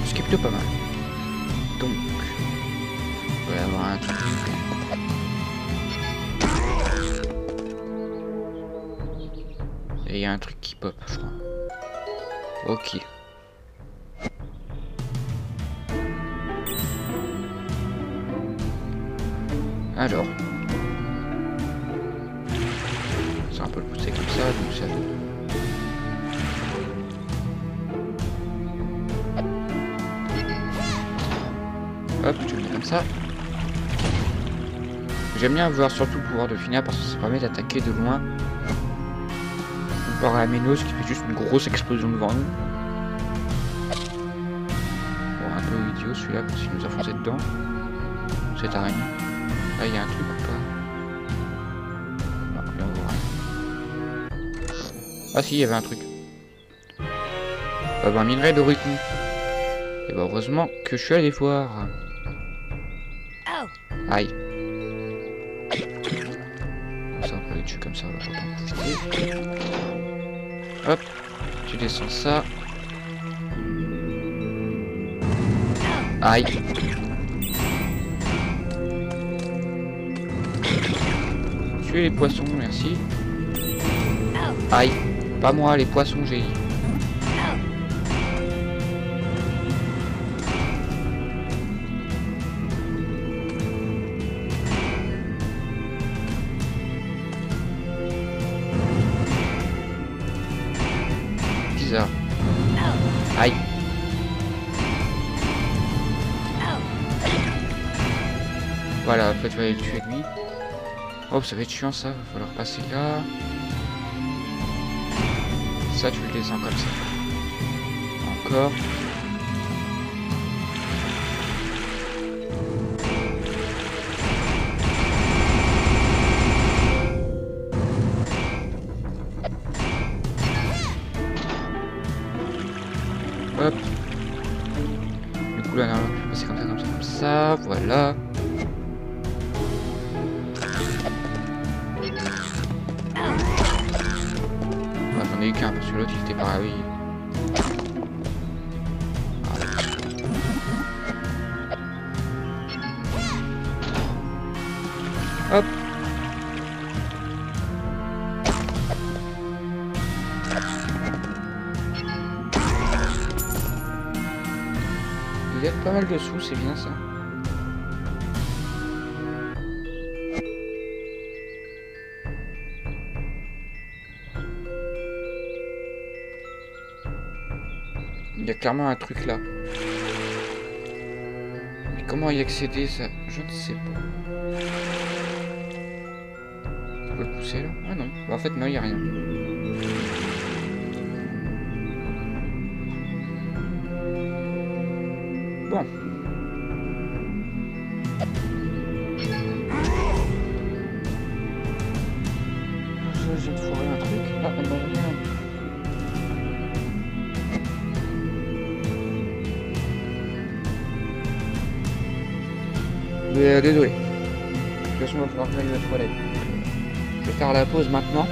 Ce qui est plutôt pas mal. Donc, on va avoir un truc. Et il y a un truc qui pop, je crois. Ok. Alors. C'est un peu le pousser comme ça, donc ça fait. Hop, tu le mets comme ça. J'aime bien avoir surtout le pouvoir de finir parce que ça permet d'attaquer de loin. Comparé à Ménos qui fait juste une grosse explosion devant nous. Bon, un peu idiot celui-là parce qu'il nous a foncé dedans. Cette araignée. Là, il y a un truc ou pas? Non, là, on voit rien. Ah si, il y avait un truc. Un minerai de rythme. Et bah heureusement que je suis allé voir. Aïe. Ça, on peut les tuer comme ça, on va pas en profiter. Hop, tu descends ça. Aïe. Tuer les poissons, merci. Aïe. Pas moi, les poissons, j'ai dit. Bizarre. Aïe. Voilà, en fait, je vais aller le tuer lui. Oh, ça va être chiant ça, va falloir passer là. Ça, tu le descends comme ça. Encore. Hop. Du coup, là, je vais passer comme ça, comme ça, comme ça. Voilà. J'en ai eu qu'un parce que l'autre il était pas oui. Hop. Il y a pas mal de sous, c'est bien ça. Il y a clairement un truc là. Mais comment y accéder ça? Je ne sais pas. Je peux le pousser là? Ah non. Bah, en fait non, il n'y a rien. Bon. J'ai foiré un truc. Ah, on en revient. Désolé. De toute façon, il va falloir que j'aille à la toilette. Je vais faire la pause maintenant.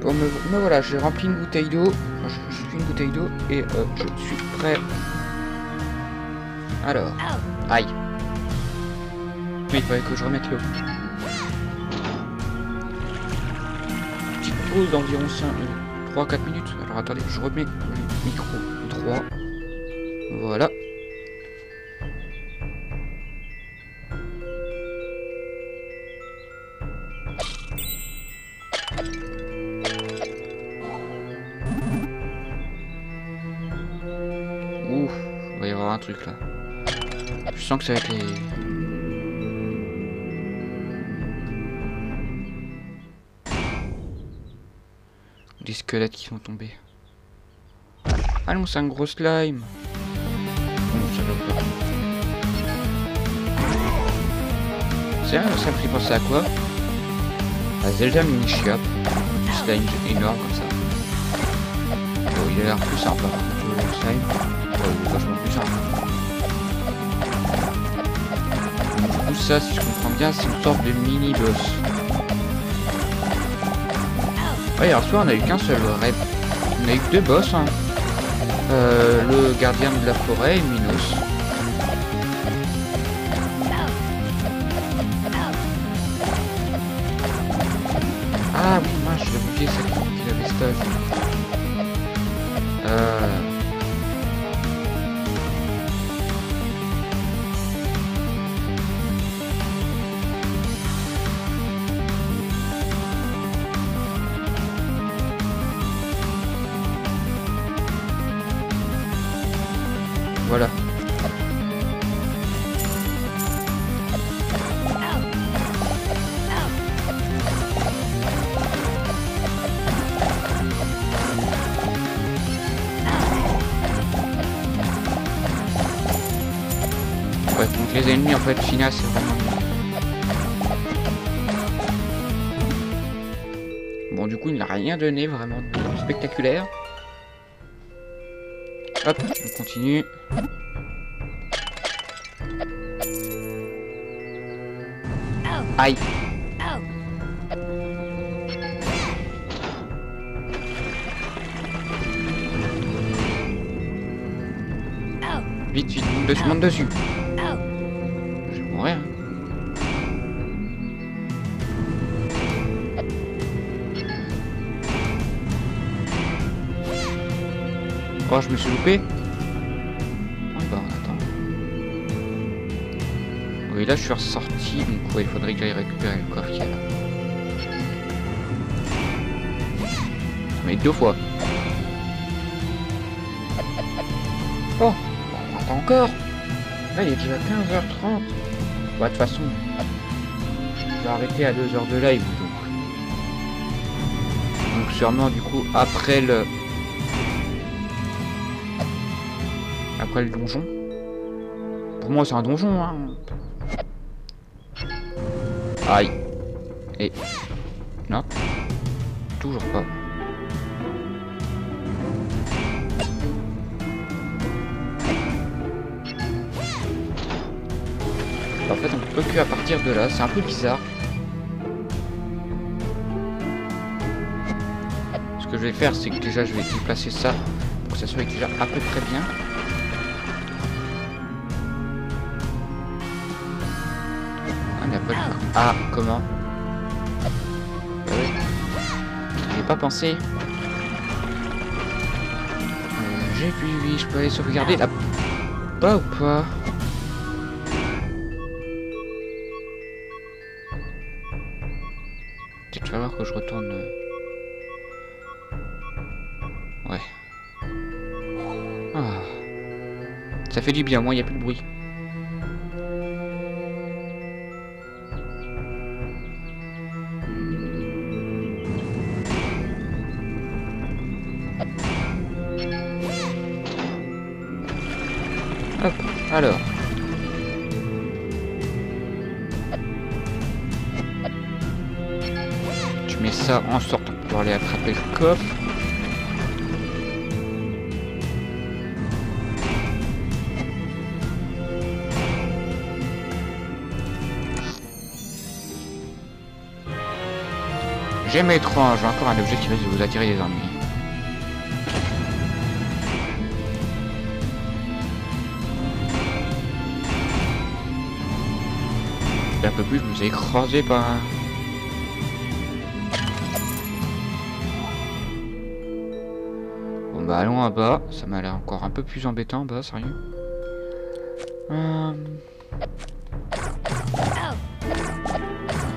Bon, me voilà, j'ai rempli une bouteille d'eau. Enfin, j'ai pris une bouteille d'eau et je suis prêt. Alors, aïe. Oui, il fallait que je remette l'eau. Petite pause d'environ 3-4 minutes. Alors attendez, je remets le micro 3. Voilà. Ouf, il va y avoir un truc là. Je sens que ça va être les... des squelettes qui sont tombés. Ah non, c'est un gros slime. Bon, ça doit pas. Ça me fait penser à quoi? À Zelda Mini Shop. Du slime énorme comme ça. Bon, il a l'air plus sympa. Le slime. Oh, il est vachement plus sympa. Du coup, ça, si je comprends bien, c'est une sorte de mini boss. Ouais, hier soir, on a eu qu'un seul raid. On a eu que 2 boss. Hein. Le gardien de la forêt et Minos. Ah oui, moi je l'ai oublié, c'est qu'il avait stage. Voilà. Ouais, donc les ennemis en fait finale c'est vraiment... Bon du coup il n'a rien donné vraiment de spectaculaire. Hop, on continue. Aïe. Vite, vite, monte dessus. Je vais mourir. Oh, je me suis loupé. Oh, bah, attends. Oui, là, je suis ressorti. Donc, ouais, il faudrait que j'aille récupérer le coffre qu'il y a là. Mais 2 fois. Oh, attends encore. Là, il est déjà 15h30. Bah, de toute façon, je vais arrêter à 2 heures de live. Donc sûrement, du coup, après le donjon. Pour moi, c'est un donjon, hein. Aïe. Et... non. Toujours pas. En fait, on peut que à partir de là. C'est un peu bizarre. Ce que je vais faire, c'est que déjà, je vais déplacer ça pour que ça soit déjà à peu près bien. Ah, comment? Oui. J'y ai pas pensé. J'ai pu, oui, je peux aller sauvegarder là-bas ou pas? Peut-être falloir que je retourne. Ouais. Ah. Ça fait du bien, moi il n'y a plus de bruit. Hop, alors. Tu mets ça en sorte pour pouvoir aller attraper le coffre. J'aime étrange, j'ai encore un objet qui risque de vous attirer des ennuis. Et un peu plus, je vous ai écrasé par un... Bon bah allons à bas, ça m'a l'air encore un peu plus embêtant en bas, sérieux.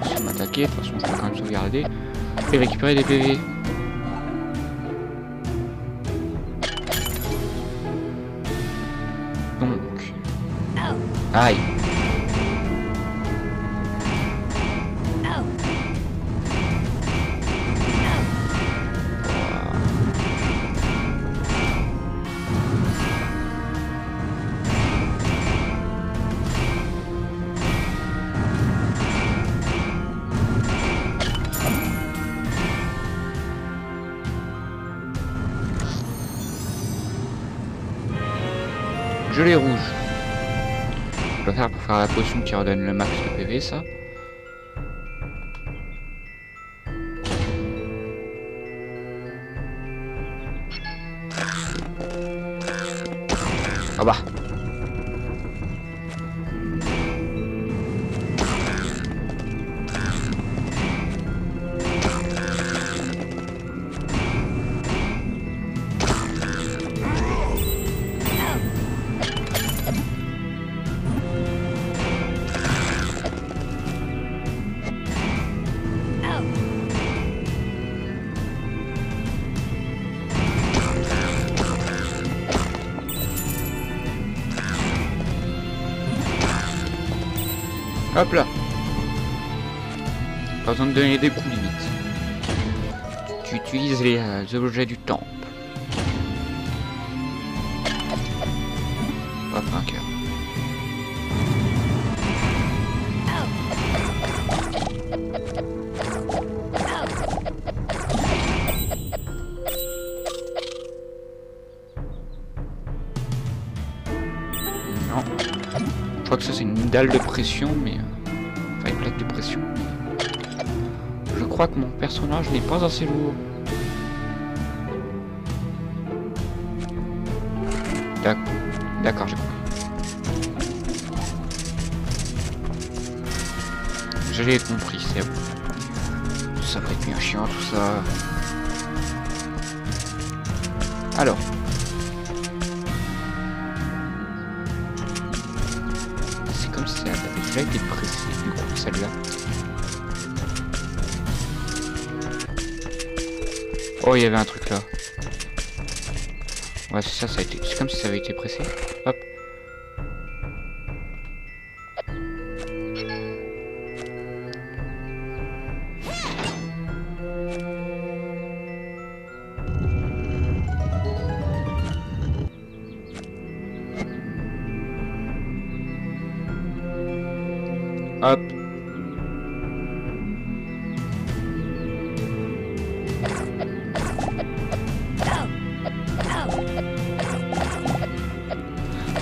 Si on m'attaquer, de toute façon je peux quand même sauvegarder. Et récupérer des PV. Donc... Aïe. Gelée rouge. Je dois faire pour faire la potion qui redonne le max de PV, ça. Ah bah. Hop là. Pas besoin de donner des coups limite. Tu utilises les objets du temple. Hop, un cœur. Non. Je crois que ça c'est une dalle de pression, mais... Enfin une plaque de pression. Je crois que mon personnage n'est pas assez lourd. D'accord, j'ai compris. J'ai compris, c'est bon. Ça va être bien chiant tout ça. Alors. C'est comme si ça avait déjà été pressé, du coup, celle-là. Oh, il y avait un truc là. Ouais, c'est ça, ça a été... C'est comme si ça avait été pressé. Hop. Hop.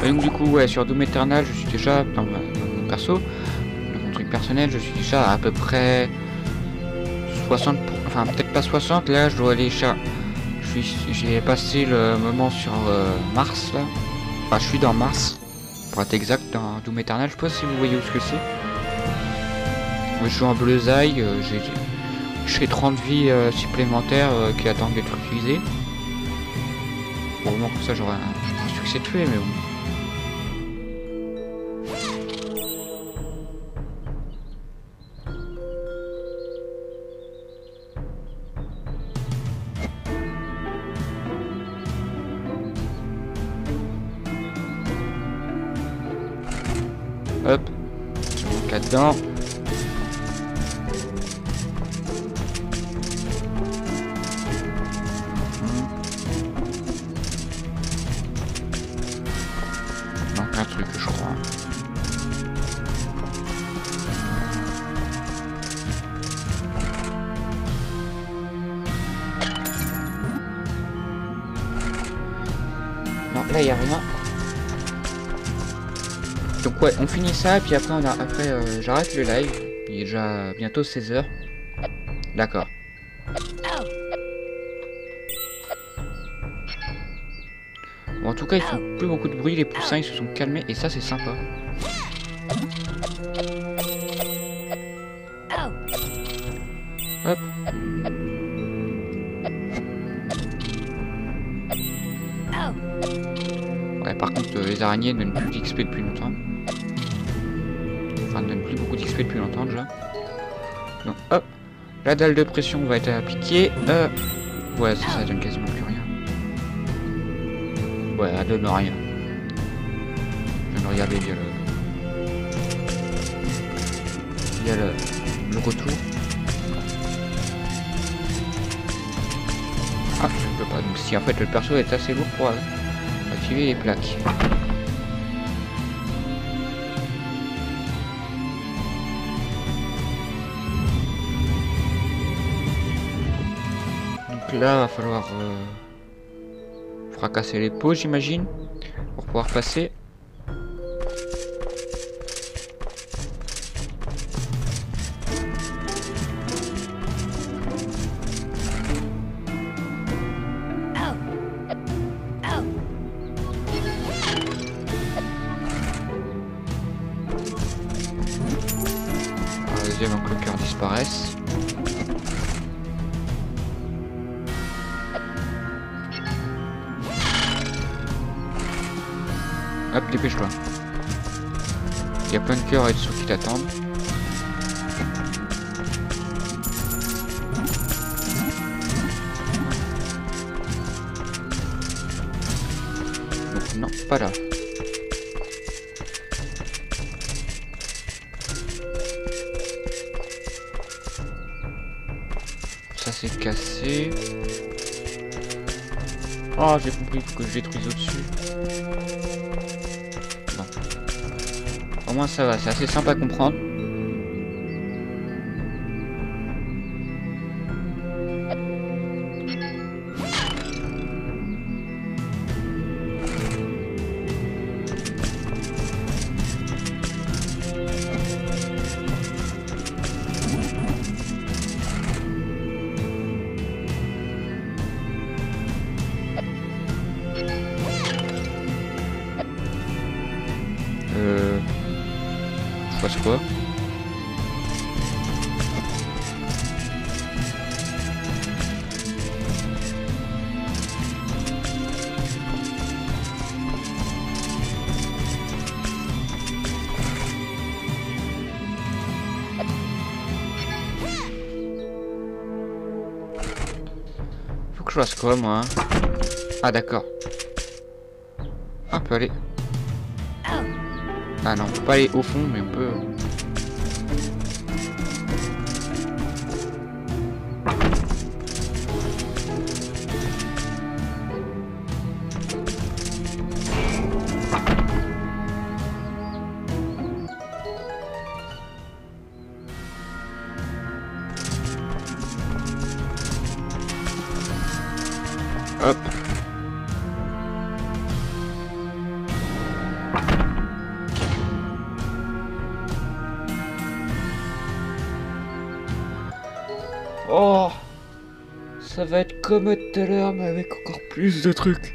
Et donc du coup, ouais, sur Doom Eternal, je suis déjà, dans mon perso, dans mon truc personnel, je suis déjà à peu près 60, enfin peut-être pas 60, là je dois aller j'ai passé le moment sur Mars, là. Enfin, je suis dans Mars, pour être exact, dans Doom Eternal, je sais pas si vous voyez où ce que c'est. Je joue en bleusaille, j'ai 30 vies supplémentaires qui attendent d'être utilisées. Bon, au moins comme ça j'aurai un succès de fait, mais bon. Hop, je monte là-dedans. Il manque un truc, je crois. Non, là il n'y a rien. Donc ouais, on finit ça et puis après j'arrête le live. Il est déjà bientôt 16 h. D'accord. En tout cas, ils font plus beaucoup de bruit, les poussins, ils se sont calmés, et ça, c'est sympa. Hop. Ouais, par contre, les araignées donnent plus d'XP depuis longtemps. Enfin, ne donnent plus beaucoup d'XP depuis longtemps, déjà. Donc, hop. La dalle de pression va être appliquée. Ouais, ça donne quasiment plus rien. Ouais, elle donne rien. Je viens de regarder via le retour. Ah, je peux pas. Donc si en fait le perso est assez lourd pour activer les plaques. Donc là, va falloir fracasser les pots, j'imagine, pour pouvoir passer. Avant que le cœur disparaisse. Hop, dépêche-toi. Il y a plein de cœurs et de sous qui t'attendent. Donc, non, pas là. Ça c'est cassé. Oh, j'ai compris, il faut que je détruise au-dessus. Non. Au moins ça va, c'est assez simple à comprendre. Je fasse quoi? Faut que je fasse quoi, moi? Ah, d'accord. Ah, on peut aller... Ah non, on peut pas aller au fond, mais on peut... Hop. Oh, ça va être comme tout à l'heure, mais avec encore plus de trucs.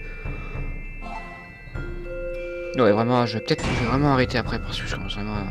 Ouais, vraiment, je vais vraiment arrêter après parce que je commence vraiment à...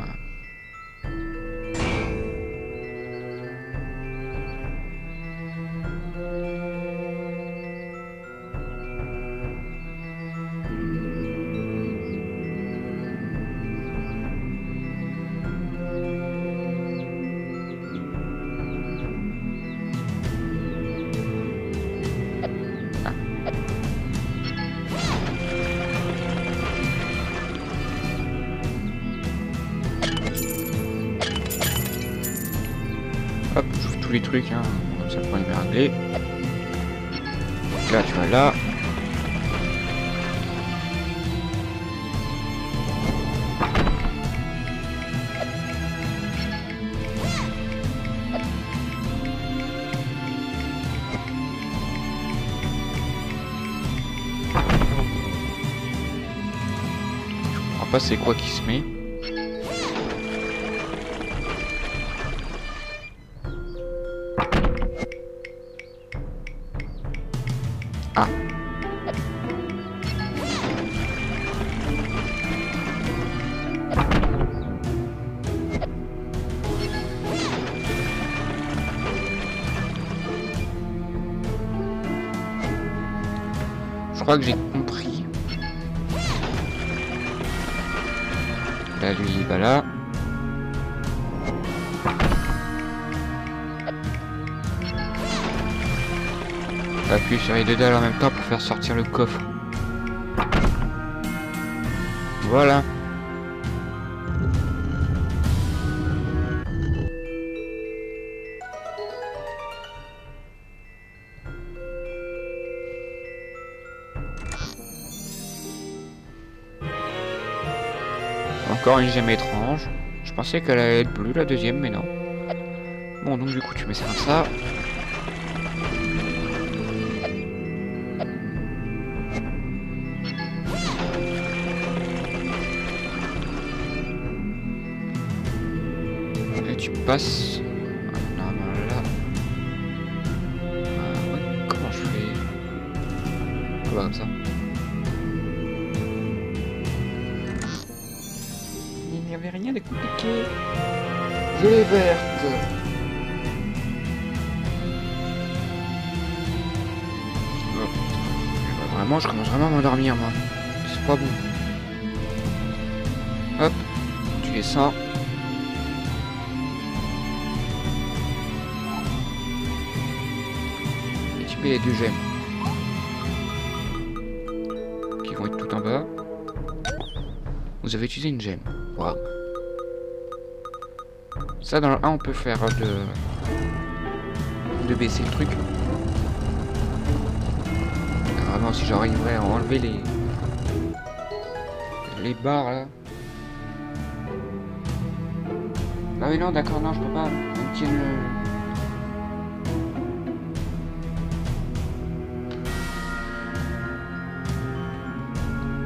Hop, j'ouvre tous les trucs, hein. Comme ça le problème est réglé. Donc là, tu vas là. Je comprends pas c'est quoi qui se met. Ah. crois que j'ai compris. Là, lui, il va là. On va appuyer sur les deux dalles en même temps pour faire sortir le coffre. Voilà. Encore une gemme étrange. Je pensais qu'elle allait être bleue la deuxième, mais non. Bon, donc du coup, tu mets ça comme ça. Et tu passes. Normalement là. Ouais, comment je fais? Comme ça. Il n'y avait rien de compliqué. Je l'ai verte. Oh. Vraiment, je commence vraiment à m'endormir, moi. C'est pas bon. Hop, tu descends. Et tu mets les deux gemmes. Qui vont être tout en bas. Vous avez utilisé une gemme. Waouh. Ça dans le 1 on peut faire de baisser le truc. Vraiment si j'arriverais à enlever les barres là. Ah mais non d'accord non je peux pas. On tient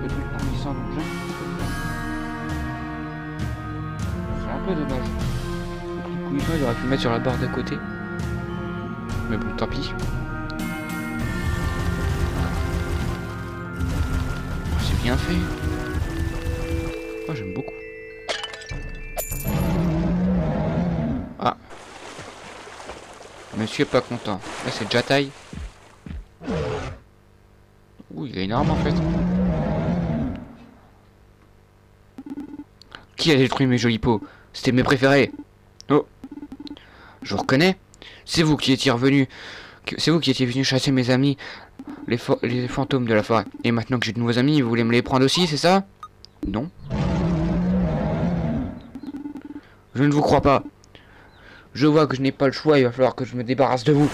le truc coulissant donc là. C'est un peu dommage. Il aurait pu le mettre sur la barre d'à côté. Mais bon, tant pis. C'est bien fait. Oh, j'aime beaucoup. Ah. Monsieur est pas content. Là, c'est déjà taille. Ouh, il est énorme en fait. Qui a détruit mes jolis pots? C'était mes préférés. Oh. Je vous reconnais. C'est vous qui étiez revenu. C'est vous qui étiez venu chasser mes amis, les fantômes de la forêt. Et maintenant que j'ai de nouveaux amis, vous voulez me les prendre aussi, c'est ça? Non. Je ne vous crois pas. Je vois que je n'ai pas le choix, il va falloir que je me débarrasse de vous.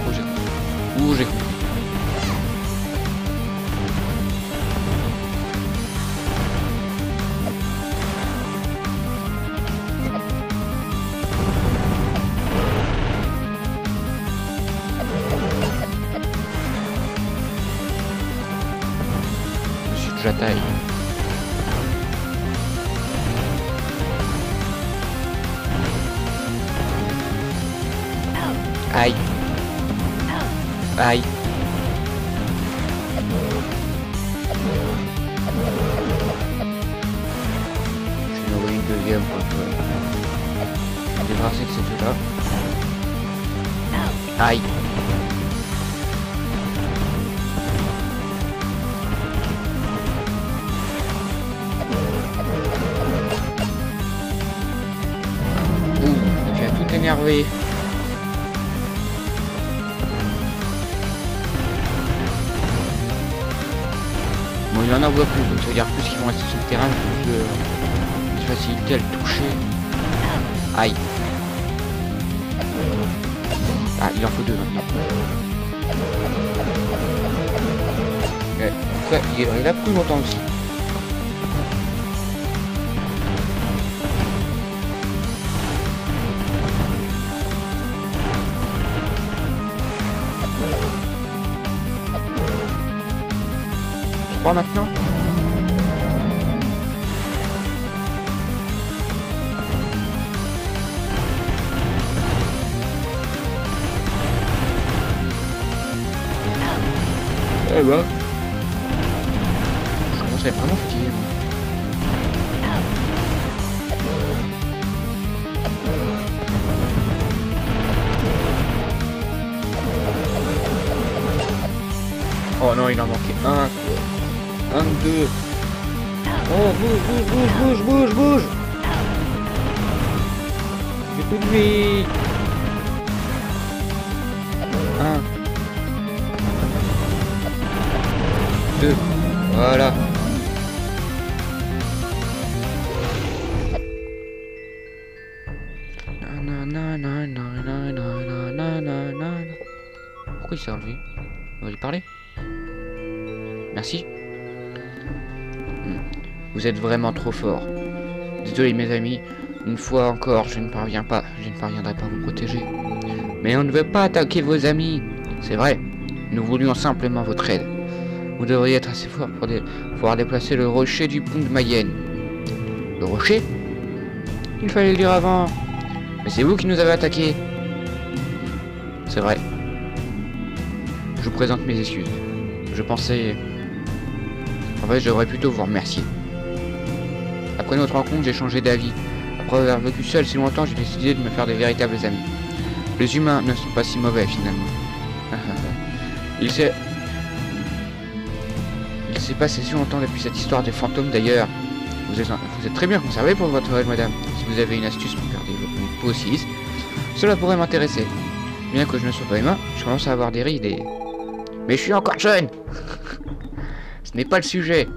Oh, j'ai compris. La taille. Aïe. Aïe. Je vais envoyer une deuxième pour me débarrasser de ces deux-là. Aïe. Énervé. Bon, il en a plus, donc ça veut dire plus qu'ils vont rester sur le terrain, plus de facilité à le toucher. Aïe. Ah, il en faut deux maintenant. Ouais, ça, il a plus longtemps aussi. Maintenant. Eh bah. Je commence à être vraiment fatigué. non, il en manquait un. 22. Oh, bouge. J'ai plus de vie. 1. 2. Voilà. Pourquoi il s'est enlevé? On va lui parler. Merci. Vous êtes vraiment trop fort. Désolé mes amis, une fois encore, je ne parviendrai pas à vous protéger. Mais on ne veut pas attaquer vos amis. C'est vrai, nous voulions simplement votre aide. Vous devriez être assez fort pour pouvoir déplacer le rocher du pont de Mayenne. Le rocher? Il fallait le dire avant. Mais c'est vous qui nous avez attaqués. C'est vrai. Je vous présente mes excuses. Je pensais... En fait, je devrais plutôt vous remercier. Après notre rencontre, j'ai changé d'avis. Après avoir vécu seul si longtemps, j'ai décidé de me faire des véritables amis. Les humains ne sont pas si mauvais, finalement. Il s'est passé si longtemps depuis cette histoire des fantômes, d'ailleurs. Vous êtes très bien conservé pour votre aide, madame. Si vous avez une astuce pour garder votre peau si lisse, cela pourrait m'intéresser. Bien que je ne sois pas humain, je commence à avoir des rides et... Mais je suis encore jeune. Ce n'est pas le sujet.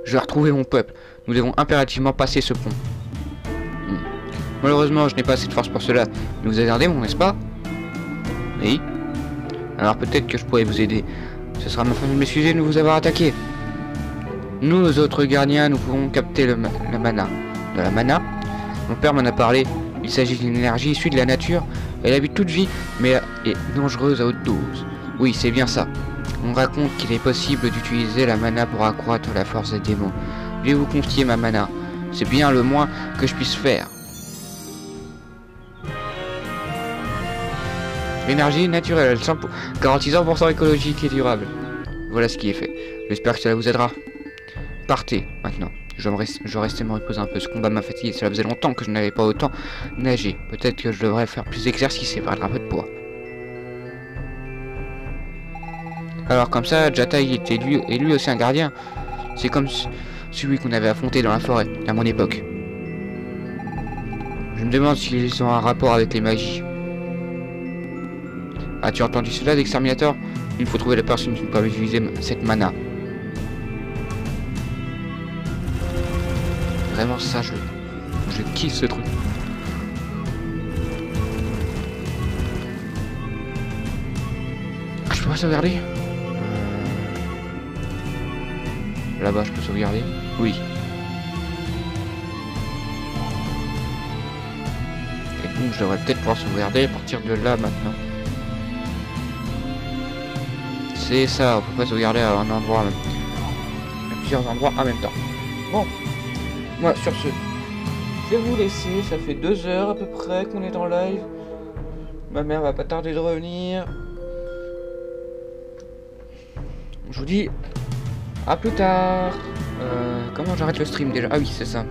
Je vais retrouver mon peuple. Nous devons impérativement passer ce pont. Malheureusement, je n'ai pas assez de force pour cela. Mais vous avez un démon, n'est-ce pas? Oui. Alors peut-être que je pourrais vous aider. Ce sera ma façon de m'excuser de vous avoir attaqué. Nous autres gardiens, nous pouvons capter la mana. De la mana? Mon père m'en a parlé. Il s'agit d'une énergie issue de la nature. Elle habite toute vie, mais est dangereuse à haute dose. Oui, c'est bien ça. On raconte qu'il est possible d'utiliser la mana pour accroître la force des démons. Je vais vous confier ma mana. C'est bien le moins que je puisse faire. Énergie naturelle, garantie 100% écologique et durable. Voilà ce qui est fait. J'espère que cela vous aidera. Partez, maintenant. Je vais rester me reposer un peu. Ce combat m'a fatigué. Cela faisait longtemps que je n'avais pas autant nagé. Peut-être que je devrais faire plus d'exercice et perdre un peu de poids. Alors comme ça, Jatai était lui aussi un gardien. C'est comme celui qu'on avait affronté dans la forêt, à mon époque. Je me demande s'ils ont un rapport avec les magies. As-tu entendu cela d'exterminateur? Il faut trouver la personne qui peut utiliser cette mana. Vraiment ça, je kiffe ce truc. Je peux pas sauvegarder? Là-bas, je peux sauvegarder? Oui. Et donc, je devrais peut-être pouvoir sauvegarder à partir de là, maintenant. C'est ça, on peut pas sauvegarder à un endroit même. À plusieurs endroits en même temps. Bon. Moi, sur ce, je vais vous laisser. Ça fait 2 heures à peu près qu'on est en live. Ma mère va pas tarder de revenir. Je vous dis... à plus tard. Comment j'arrête le stream déjà? Ah oui, c'est ça.